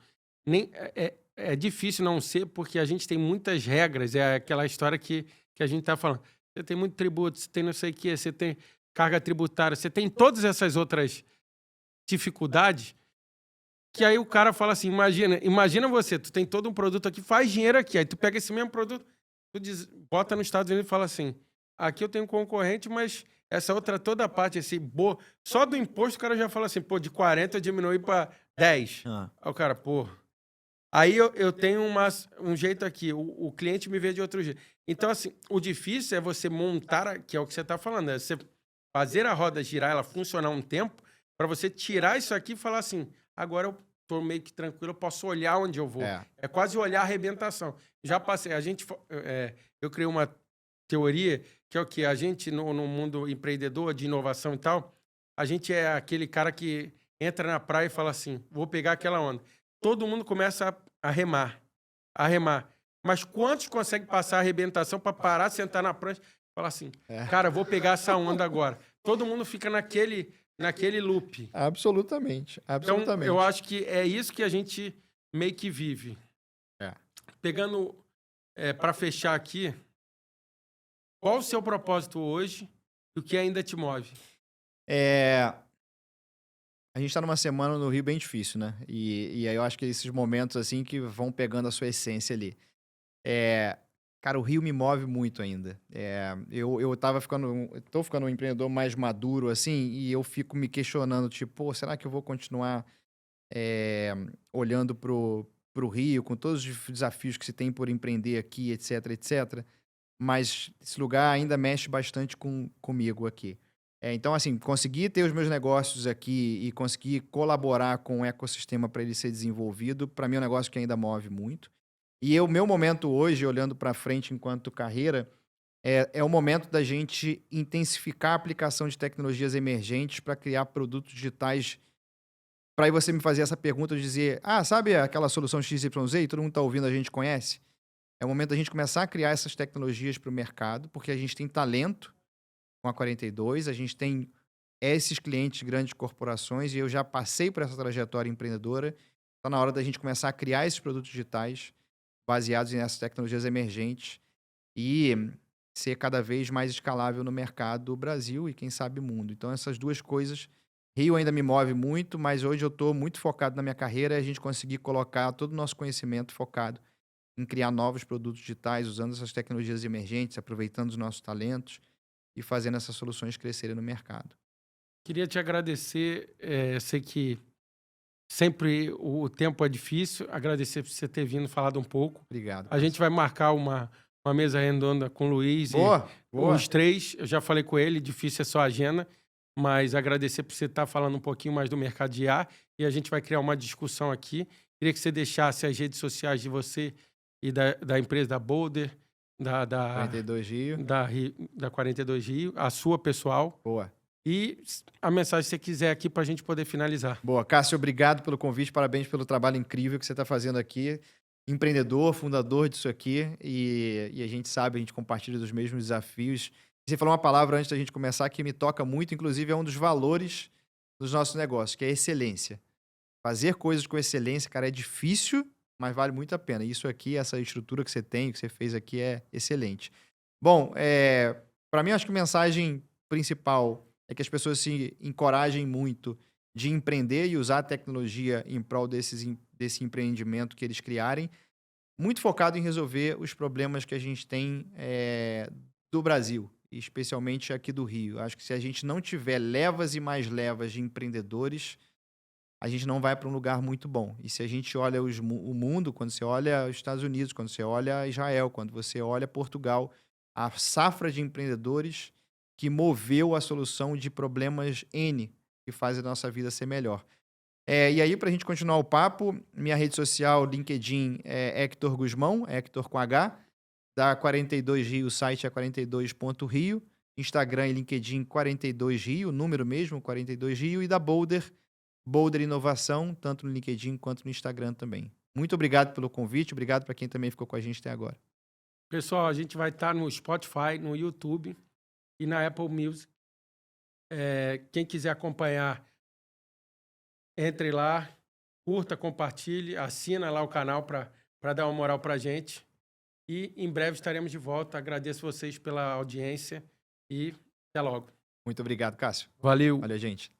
nem, é difícil não ser, porque a gente tem muitas regras, é aquela história que a gente tá falando. Você tem muito tributo, você tem não sei o quê, você tem carga tributária, você tem todas essas outras dificuldades, que aí o cara fala assim, imagina você, tu tem todo um produto aqui, faz dinheiro aqui, aí tu pega esse mesmo produto, bota nos Estados Unidos e fala assim, aqui eu tenho um concorrente, mas essa outra toda a parte, só do imposto o cara já fala assim, pô, de 40 eu diminui para 10. Ah, Aí o cara, pô... Aí eu tenho um jeito aqui, o cliente me vê de outro jeito. Então, assim, o difícil é você montar, que é o que você está falando, é você fazer a roda girar, ela funcionar um tempo, para você tirar isso aqui e falar assim, agora eu estou meio que tranquilo, eu posso olhar onde eu vou. É quase olhar a arrebentação. Já passei, eu criei uma teoria, que é o que a gente, no mundo empreendedor, de inovação e tal, a gente é aquele cara que entra na praia e fala assim, vou pegar aquela onda. Todo mundo começa a remar. Mas quantos conseguem passar a arrebentação para parar, sentar na prancha e falar assim, cara, vou pegar essa onda agora. Todo mundo fica naquele loop. absolutamente. Então, eu acho que é isso que a gente meio que vive. Pegando, para fechar aqui, qual o seu propósito hoje e o que ainda te move? A gente tá numa semana no Rio bem difícil, né? E aí eu acho que esses momentos, assim, que vão pegando a sua essência ali. Cara, o Rio me move muito ainda. Eu tô ficando um empreendedor mais maduro, assim, e eu fico me questionando, tipo, pô, será que eu vou continuar olhando pro Rio, com todos os desafios que se tem por empreender aqui, etc, etc. Mas esse lugar ainda mexe bastante comigo aqui. Então, assim, conseguir ter os meus negócios aqui e conseguir colaborar com o ecossistema para ele ser desenvolvido, para mim é um negócio que ainda move muito. E o meu momento hoje, olhando para frente enquanto carreira, é o momento da gente intensificar a aplicação de tecnologias emergentes para criar produtos digitais. Para aí você me fazer essa pergunta de dizer, sabe aquela solução XYZ e todo mundo está ouvindo, a gente conhece? É o momento da gente começar a criar essas tecnologias para o mercado, porque a gente tem talento com a 42, a gente tem esses clientes, grandes corporações, e eu já passei por essa trajetória empreendedora. Está na hora da gente começar a criar esses produtos digitais baseados nessas tecnologias emergentes e ser cada vez mais escalável no mercado Brasil e, quem sabe, mundo. Então, essas duas coisas, Rio ainda me move muito, mas hoje eu estou muito focado na minha carreira e a gente conseguir colocar todo o nosso conhecimento focado em criar novos produtos digitais, usando essas tecnologias emergentes, aproveitando os nossos talentos e fazendo essas soluções crescerem no mercado. Queria te agradecer, sei que sempre o tempo é difícil, agradecer por você ter vindo falado um pouco. Obrigado. A gente vai marcar uma mesa redonda com o Luiz boa. Os três, eu já falei com ele, difícil é só a agenda, mas agradecer por você estar falando um pouquinho mais do mercado de IA e a gente vai criar uma discussão aqui. Queria que você deixasse as redes sociais de você e da empresa da Boulder, da 42 Rio. Da 42 Rio, a sua pessoal. Boa. E a mensagem que você quiser aqui para a gente poder finalizar. Boa. Cássio, obrigado pelo convite, parabéns pelo trabalho incrível que você está fazendo aqui. Empreendedor, fundador disso aqui, e a gente sabe, a gente compartilha dos mesmos desafios. Você falou uma palavra antes da gente começar que me toca muito, inclusive é um dos valores dos nossos negócios, que é a excelência. Fazer coisas com excelência, cara, é difícil, mas vale muito a pena. Isso aqui, essa estrutura que você tem, que você fez aqui é excelente. Bom, para mim, acho que a mensagem principal é que as pessoas se encorajem muito de empreender e usar a tecnologia em prol desse empreendimento que eles criarem, muito focado em resolver os problemas que a gente tem do Brasil, especialmente aqui do Rio. Acho que se a gente não tiver levas e mais levas de empreendedores, a gente não vai para um lugar muito bom. E se a gente olha o mundo, quando você olha os Estados Unidos, quando você olha Israel, quando você olha Portugal, a safra de empreendedores que moveu a solução de problemas N que fazem a nossa vida ser melhor. E aí, para a gente continuar o papo, minha rede social, LinkedIn, é Hector Guzmão, Hector com H, da 42 Rio, o site é 42.rio, Instagram e LinkedIn 42Rio, número mesmo, 42Rio, e da Boulder Inovação, tanto no LinkedIn quanto no Instagram também. Muito obrigado pelo convite, obrigado para quem também ficou com a gente até agora. Pessoal, a gente vai estar no Spotify, no YouTube e na Apple Music. Quem quiser acompanhar, entre lá, curta, compartilhe, assina lá o canal para dar uma moral para a gente. E em breve estaremos de volta. Agradeço vocês pela audiência e até logo. Muito obrigado, Cássio. Valeu. Valeu, gente.